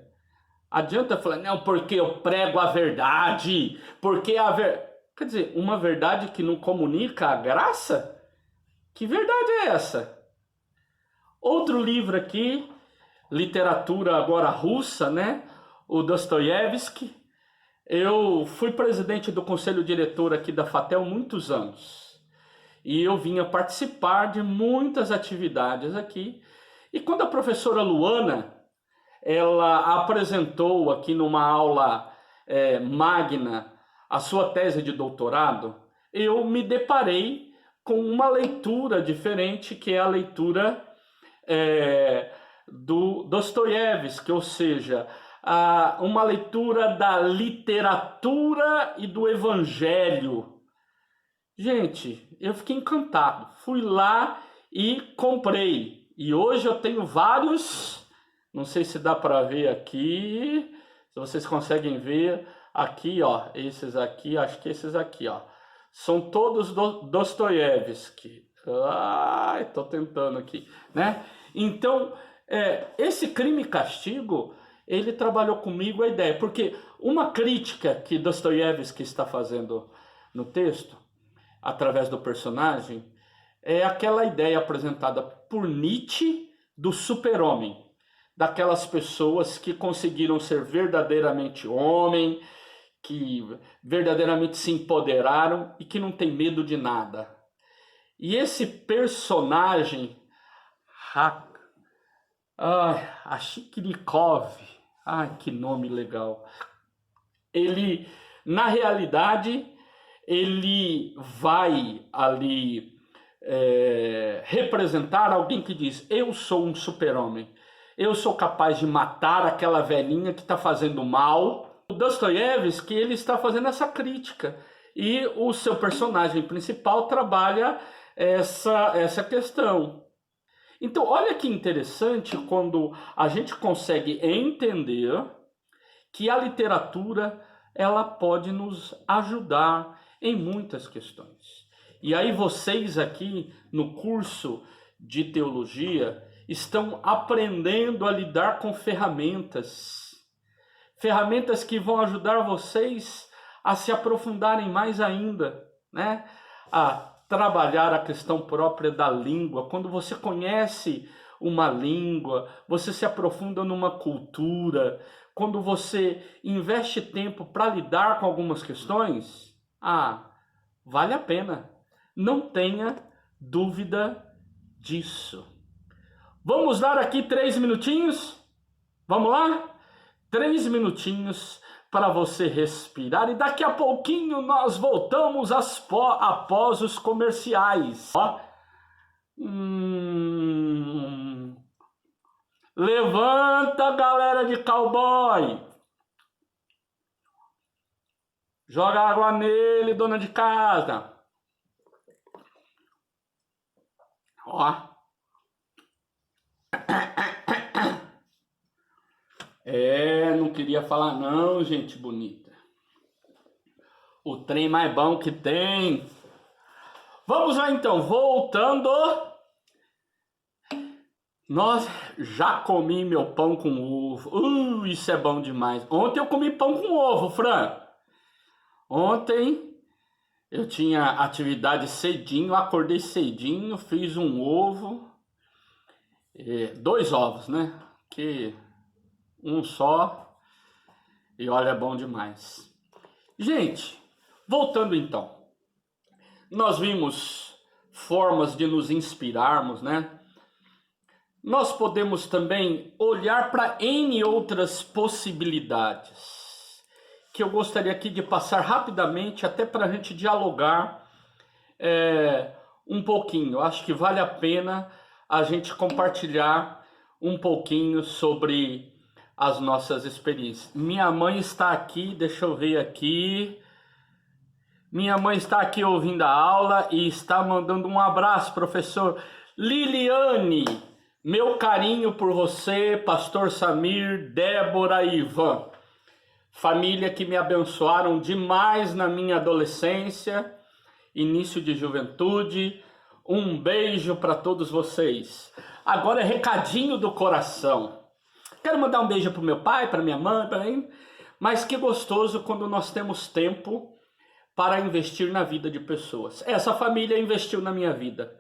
Speaker 1: Adianta falar, não, porque eu prego a verdade, porque quer dizer, uma verdade que não comunica a graça? Que verdade é essa? Outro livro aqui, literatura agora russa, né? O Dostoiévski. Eu fui presidente do conselho diretor aqui da FATEL muitos anos. E eu vinha participar de muitas atividades aqui. E quando a professora Luana, ela apresentou aqui numa aula magna a sua tese de doutorado, eu me deparei com uma leitura diferente, que é a leitura do Dostoiévski, ou seja, uma leitura da literatura e do evangelho. Gente, eu fiquei encantado. Fui lá e comprei. E hoje eu tenho vários, não sei se dá para ver aqui, se vocês conseguem ver aqui, ó, esses aqui, acho que esses aqui, ó, são todos Dostoiévski. Estou tentando aqui, né? Então, esse Crime e Castigo, ele trabalhou comigo a ideia, porque uma crítica que Dostoiévski está fazendo no texto, através do personagem, é aquela ideia apresentada por Nietzsche do super-homem, daquelas pessoas que conseguiram ser verdadeiramente homem, que verdadeiramente se empoderaram e que não tem medo de nada. E esse personagem, Raskolnikov, que nome legal, ele, na realidade, ele vai ali representar alguém que diz, eu sou um super-homem, eu sou capaz de matar aquela velhinha que está fazendo mal. O Dostoiévski, ele está fazendo essa crítica, e o seu personagem principal trabalha essa questão. Então, olha que interessante quando a gente consegue entender que a literatura, ela pode nos ajudar em muitas questões. E aí vocês aqui no curso de teologia estão aprendendo a lidar com ferramentas que vão ajudar vocês a se aprofundarem mais ainda, né? A trabalhar a questão própria da língua. Quando você conhece uma língua, você se aprofunda numa cultura, quando você investe tempo para lidar com algumas questões, vale a pena. Não tenha dúvida disso. Vamos dar aqui 3 minutinhos? Vamos lá? 3 minutinhos para você respirar. E daqui a pouquinho nós voltamos após os comerciais. Ó. Levanta, galera de cowboy. Joga água nele, dona de casa. Ó. Não queria falar não, gente bonita. O trem mais bom que tem. Vamos lá então, voltando. Já comi meu pão com ovo. Isso é bom demais. Ontem eu comi pão com ovo, Fran. Ontem eu tinha atividade cedinho, acordei cedinho, fiz um ovo. 2 ovos, né? Que um só. E olha, é bom demais. Gente, voltando então. Nós vimos formas de nos inspirarmos, né? Nós podemos também olhar para N outras possibilidades, que eu gostaria aqui de passar rapidamente, até para a gente dialogar um pouquinho. Eu acho que vale a pena a gente compartilhar um pouquinho sobre as nossas experiências. Minha mãe está aqui, deixa eu ver aqui. Minha mãe está aqui ouvindo a aula e está mandando um abraço, professor. Liliane, meu carinho por você, pastor Samir, Débora e Ivan. Família que me abençoaram demais na minha adolescência, início de juventude. Um beijo para todos vocês. Agora é recadinho do coração. Quero mandar um beijo para o meu pai, para minha mãe, para mim. Mas que gostoso quando nós temos tempo para investir na vida de pessoas. Essa família investiu na minha vida.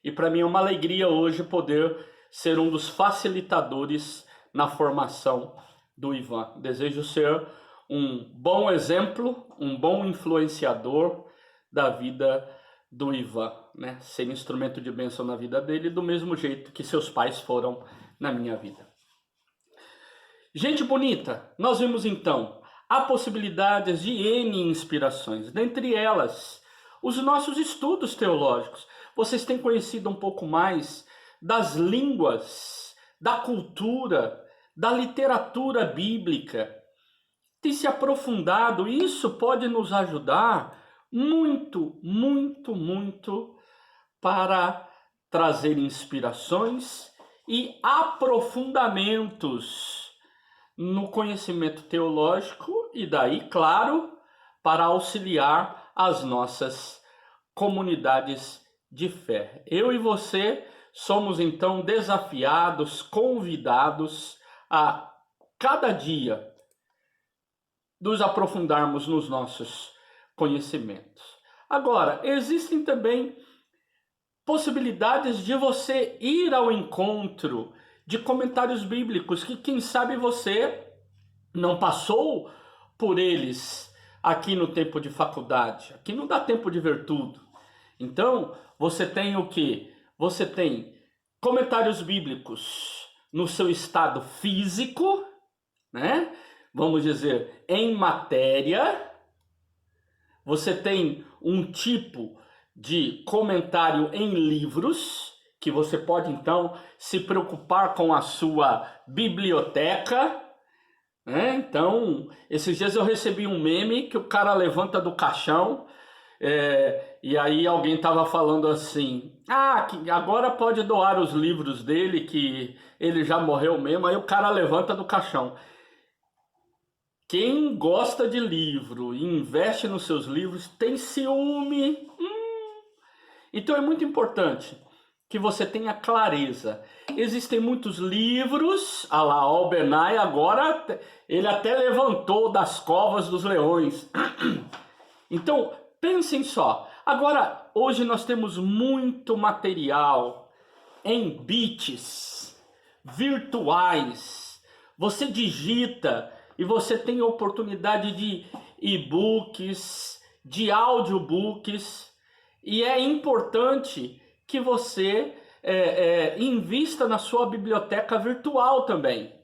Speaker 1: E para mim é uma alegria hoje poder ser um dos facilitadores na formação do Ivan. Desejo ser um bom exemplo, um bom influenciador da vida do Ivan, né? Ser instrumento de bênção na vida dele, do mesmo jeito que seus pais foram na minha vida. Gente bonita, nós vimos então há possibilidades de N inspirações, dentre elas os nossos estudos teológicos. Vocês têm conhecido um pouco mais das línguas, da cultura, da literatura bíblica, tem se aprofundado. Isso pode nos ajudar muito, muito, muito para trazer inspirações e aprofundamentos no conhecimento teológico e daí, claro, para auxiliar as nossas comunidades de fé. Eu e você somos então desafiados, convidados a cada dia nos aprofundarmos nos nossos conhecimentos. Agora, existem também possibilidades de você ir ao encontro de comentários bíblicos que, quem sabe, você não passou por eles aqui no tempo de faculdade. Aqui não dá tempo de ver tudo. Então, você tem o quê? Você tem comentários bíblicos no seu estado físico, né? Vamos dizer, em matéria. Você tem um tipo de comentário em livros, que você pode então se preocupar com a sua biblioteca, né? Então, esses dias eu recebi um meme que o cara levanta do caixão, e aí alguém estava falando assim, que agora pode doar os livros dele, que ele já morreu mesmo. Aí o cara levanta do caixão. Quem gosta de livro e investe nos seus livros tem ciúme. Então é muito importante que você tenha clareza. Existem muitos livros. Ah lá, Albenay agora ele até levantou das covas dos leões. Então pensem só. Agora, hoje nós temos muito material em bits virtuais. Você digita e você tem oportunidade de e-books, de audiobooks, e é importante que você invista na sua biblioteca virtual também.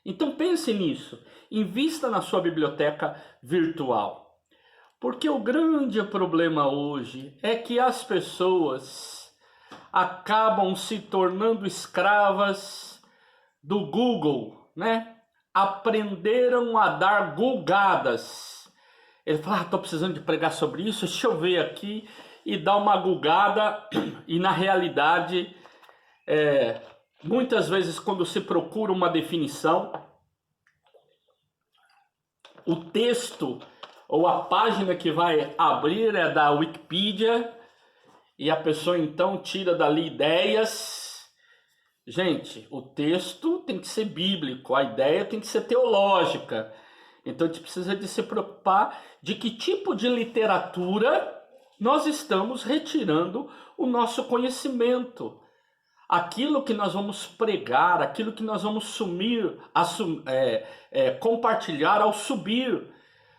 Speaker 1: Então pense nisso, invista na sua biblioteca virtual. Porque o grande problema hoje é que as pessoas acabam se tornando escravas do Google, né? Aprenderam a dar googadas. Ele fala, tô precisando de pregar sobre isso, deixa eu ver aqui, e dá uma googada, e na realidade, muitas vezes quando se procura uma definição, o texto ou a página que vai abrir é da Wikipedia, e a pessoa então tira dali ideias. Gente, o texto tem que ser bíblico, a ideia tem que ser teológica. Então a gente precisa de se preocupar de que tipo de literatura nós estamos retirando o nosso conhecimento. Aquilo que nós vamos pregar, aquilo que nós vamos compartilhar ao subir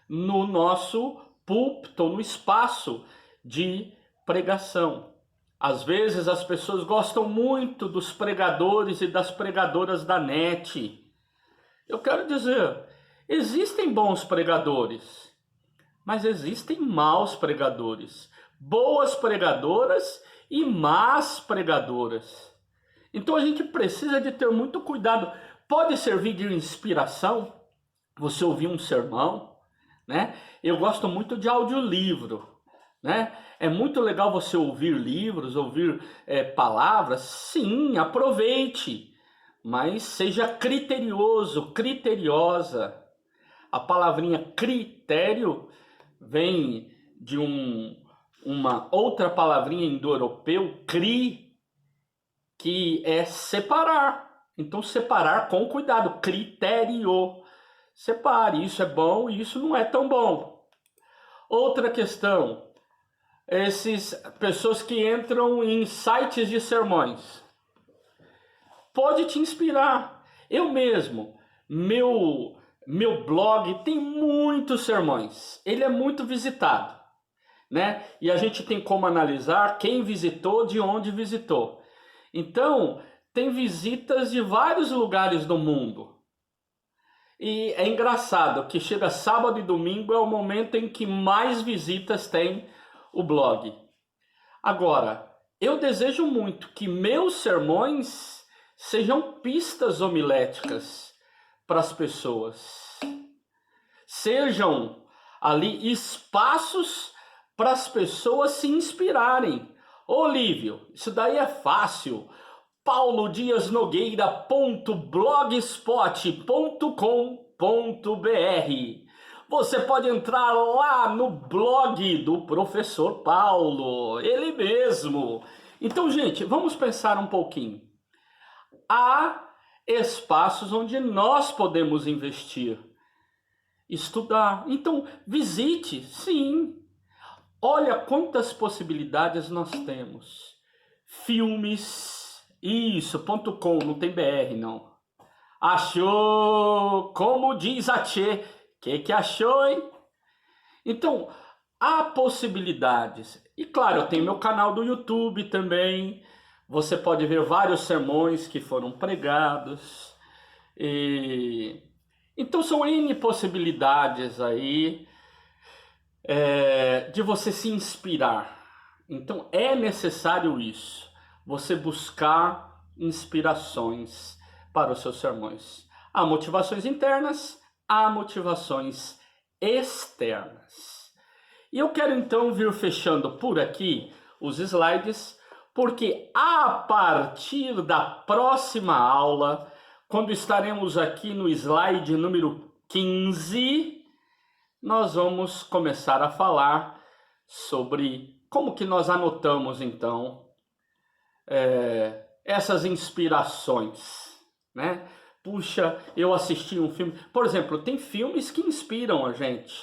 Speaker 1: no nosso púlpito, no espaço de pregação. Às vezes as pessoas gostam muito dos pregadores e das pregadoras da net. Eu quero dizer, existem bons pregadores, mas existem maus pregadores, boas pregadoras e más pregadoras. Então a gente precisa de ter muito cuidado. Pode servir de inspiração você ouvir um sermão, né? Eu gosto muito de audiolivro, né? É muito legal você ouvir livros, ouvir palavras. Sim, aproveite, mas seja criterioso, criteriosa. A palavrinha critério vem de uma outra palavrinha indo-europeu, cri, que é separar. Então, separar com cuidado, critério. Separe, isso é bom e isso não é tão bom. Outra questão, essas pessoas que entram em sites de sermões. Pode te inspirar. Eu mesmo, meu blog tem muitos sermões. Ele é muito visitado, né? E a gente tem como analisar quem visitou, de onde visitou. Então, tem visitas de vários lugares do mundo. E é engraçado que chega sábado e domingo é o momento em que mais visitas tem o blog. Agora, eu desejo muito que meus sermões sejam pistas homiléticas para as pessoas. Sejam ali espaços para as pessoas se inspirarem. Olívio, isso daí é fácil. paulodiasnogueira.blogspot.com.br. Você pode entrar lá no blog do professor Paulo, ele mesmo. Então, gente, vamos pensar um pouquinho. Há espaços onde nós podemos investir, estudar. Então, visite, sim. Olha quantas possibilidades nós temos. Filmes, isso, .com, não tem BR não. Achou? Como diz a Tchê. Que achou, hein? Então, há possibilidades. E claro, eu tenho meu canal do YouTube também. Você pode ver vários sermões que foram pregados. Então, são N possibilidades aí de você se inspirar. Então, é necessário isso. Você buscar inspirações para os seus sermões. Há motivações internas, há motivações externas. E eu quero então vir fechando por aqui os slides, porque a partir da próxima aula, quando estaremos aqui no slide número 15, nós vamos começar a falar sobre como que nós anotamos então essas inspirações, né? Puxa, eu assisti um filme. Por exemplo, tem filmes que inspiram a gente,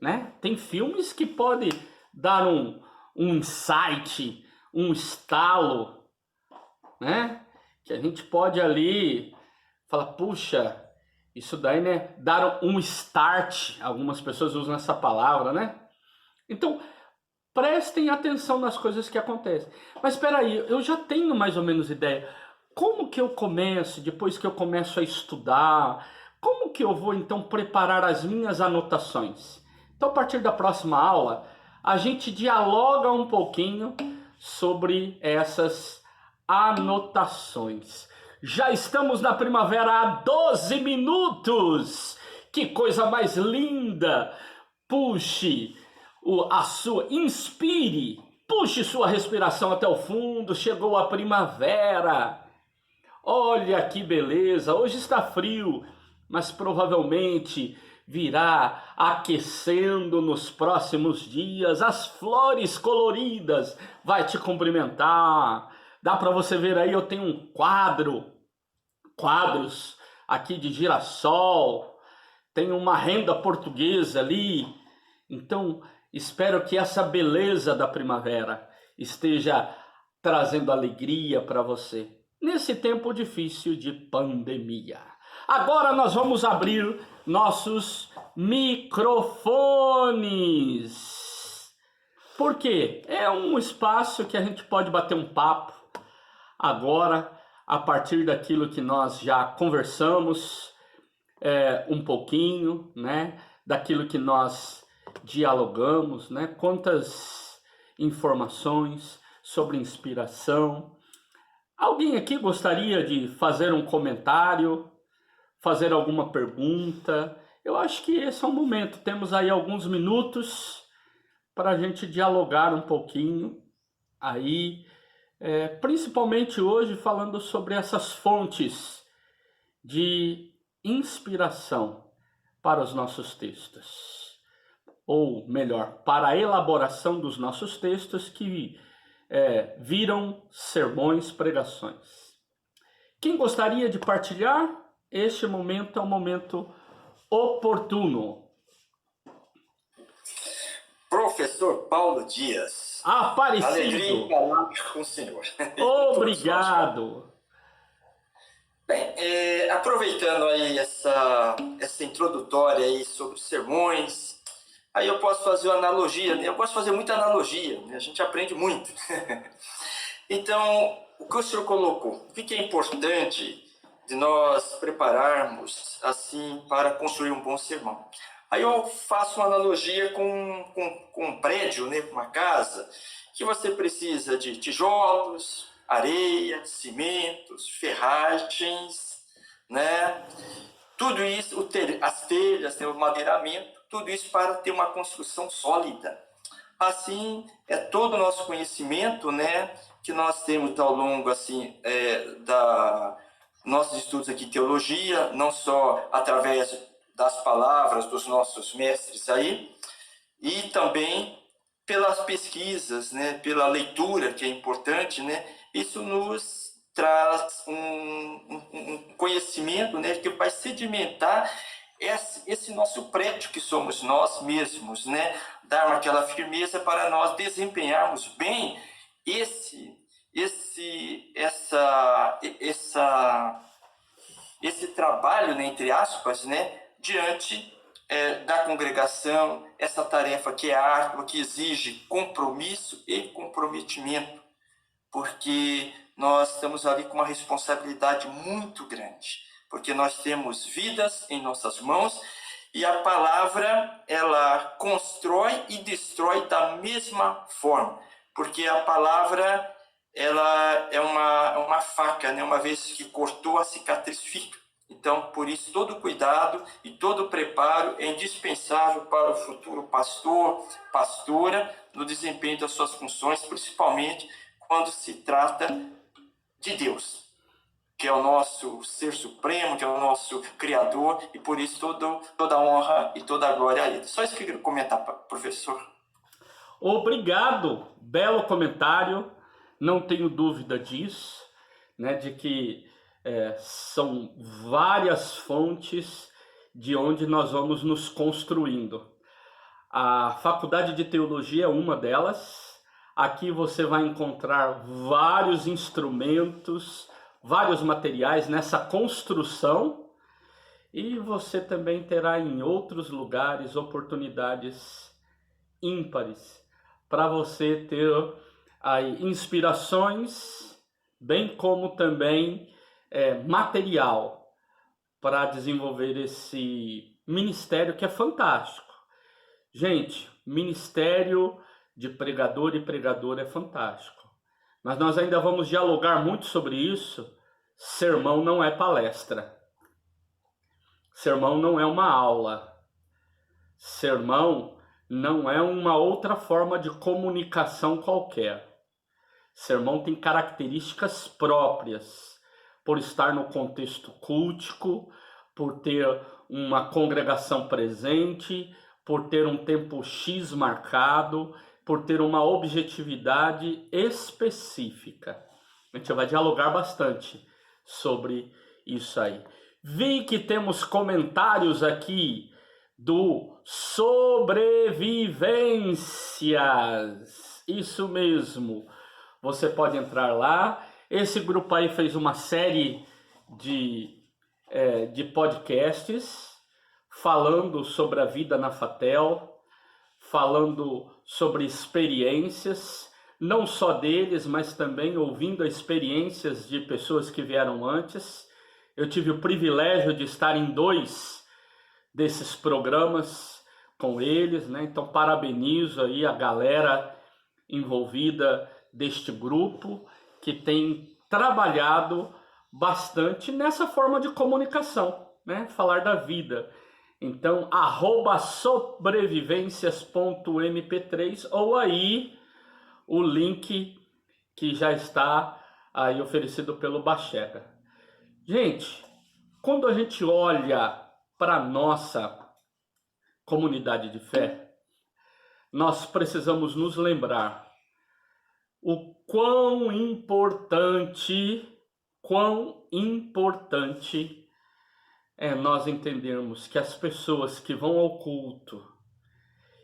Speaker 1: né? Tem filmes que podem dar um insight, um estalo, né? Que a gente pode ali falar, puxa, isso daí, né? Dar um start. Algumas pessoas usam essa palavra, né? Então, prestem atenção nas coisas que acontecem. Mas espera aí, eu já tenho mais ou menos ideia. como que eu começo, depois que eu começo a estudar, como que eu vou então preparar as minhas anotações? Então, a partir da próxima aula, a gente dialoga um pouquinho sobre essas anotações. Já estamos na primavera há 12 minutos! Que coisa mais linda! Puxe inspire, puxe sua respiração até o fundo, chegou a primavera. Olha que beleza, hoje está frio, mas provavelmente virá aquecendo nos próximos dias. As flores coloridas vai te cumprimentar. Dá para você ver aí, eu tenho quadros aqui de girassol, tem uma renda portuguesa ali. Então, espero que essa beleza da primavera esteja trazendo alegria para você nesse tempo difícil de pandemia. Agora nós vamos abrir nossos microfones. Por quê? É um espaço que a gente pode bater um papo agora, a partir daquilo que nós já conversamos um pouquinho, né? Daquilo que nós dialogamos, né? Quantas informações sobre inspiração. Alguém aqui gostaria de fazer um comentário, fazer alguma pergunta? Eu acho que esse é o momento. Temos aí alguns minutos para a gente dialogar um pouquinho aí, principalmente hoje falando sobre essas fontes de inspiração para os nossos textos, ou melhor, para a elaboração dos nossos textos que viram sermões, pregações. Quem gostaria de partilhar? Este momento é um momento oportuno.
Speaker 2: Professor Paulo Dias.
Speaker 1: Aparecido.
Speaker 2: Alegria em falar com o senhor.
Speaker 1: Obrigado.
Speaker 2: Bem, aproveitando aí essa introdutória aí sobre os sermões, aí eu posso fazer uma analogia, né? Eu posso fazer muita analogia, né? A gente aprende muito. Então, o que o senhor colocou, o que é importante de nós prepararmos assim para construir um bom sermão? Aí eu faço uma analogia com um prédio, né? Com uma casa, que você precisa de tijolos, areia, cimentos, ferragens, né? Tudo isso, as telhas, né? O madeiramento, tudo isso para ter uma construção sólida. Assim, é todo o nosso conhecimento, né? Que nós temos ao longo, assim, nossos estudos aqui de teologia, não só através das palavras dos nossos mestres aí, e também pelas pesquisas, né, pela leitura, que é importante, né, isso nos traz um conhecimento, né, que vai sedimentar esse nosso prédio que somos nós mesmos, né, dar aquela firmeza para nós desempenharmos bem esse trabalho, né, entre aspas, né, diante da congregação, essa tarefa que é árdua, que exige compromisso e comprometimento, porque nós estamos ali com uma responsabilidade muito grande, porque nós temos vidas em nossas mãos e a palavra, ela constrói e destrói da mesma forma, porque a palavra, ela é uma faca, né? Uma vez que cortou, a cicatriz fica. Então, por isso, todo cuidado e todo preparo é indispensável para o futuro pastor, pastora, no desempenho das suas funções, principalmente quando se trata de Deus, que é o nosso ser supremo, que é o nosso Criador, e por isso toda a honra e toda a glória a Ele. Só isso que eu queria comentar, professor.
Speaker 1: Obrigado, belo comentário, não tenho dúvida disso, né, de que são várias fontes de onde nós vamos nos construindo. A Faculdade de Teologia é uma delas. Aqui você vai encontrar vários instrumentos, vários materiais nessa construção, e você também terá em outros lugares oportunidades ímpares para você ter aí inspirações bem como também material para desenvolver esse ministério que é fantástico. Gente, ministério de pregador e pregadora é fantástico. Mas nós ainda vamos dialogar muito sobre isso. Sermão não é palestra. Sermão não é uma aula. Sermão não é uma outra forma de comunicação qualquer. Sermão tem características próprias, por estar no contexto cultico, por ter uma congregação presente, por ter um tempo X marcado, por ter uma objetividade específica. A gente vai dialogar bastante sobre isso aí. Vi que temos comentários aqui do Sobrevivências. Isso mesmo. Você pode entrar lá. Esse grupo aí fez uma série de podcasts falando sobre a vida na Fatel, falando sobre experiências, não só deles, mas também ouvindo experiências de pessoas que vieram antes. Eu tive o privilégio de estar em 2 desses programas com eles, né? Então parabenizo aí a galera envolvida deste grupo que tem trabalhado bastante nessa forma de comunicação, né? Falar da vida. Então, @sobrevivências.mp3 ou aí o link que já está aí oferecido pelo Bachega. Gente, quando a gente olha para a nossa comunidade de fé, nós precisamos nos lembrar o quão importante é nós entendermos que as pessoas que vão ao culto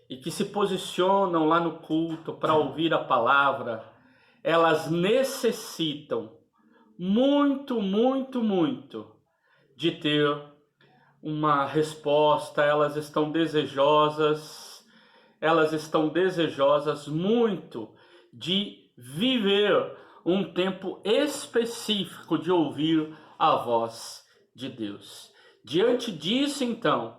Speaker 1: e que se posicionam lá no culto para ouvir a palavra, elas necessitam muito de ter uma resposta, elas estão desejosas muito de viver um tempo específico de ouvir a voz de Deus. Diante disso, então,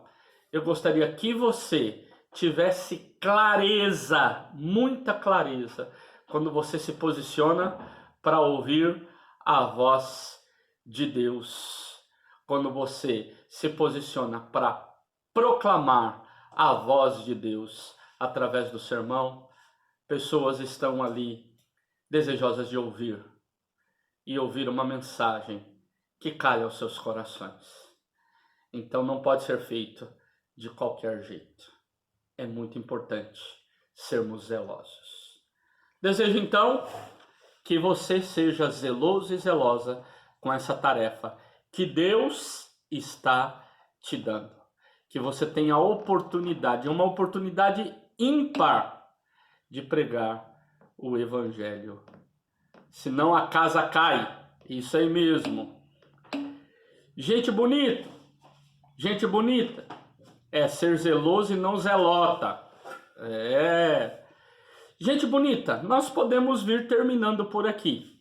Speaker 1: eu gostaria que você tivesse clareza, muita clareza, quando você se posiciona para ouvir a voz de Deus. Quando você se posiciona para proclamar a voz de Deus através do sermão, pessoas estão ali desejosas de ouvir e ouvir uma mensagem que cai aos seus corações. Então não pode ser feito de qualquer jeito. É muito importante sermos zelosos. Desejo então que você seja zeloso e zelosa com essa tarefa que Deus está te dando. Que você tenha a oportunidade, uma oportunidade ímpar de pregar o Evangelho. Senão a casa cai. Isso aí mesmo. Gente bonita é ser zeloso e não zelota. Gente bonita, nós podemos vir terminando por aqui.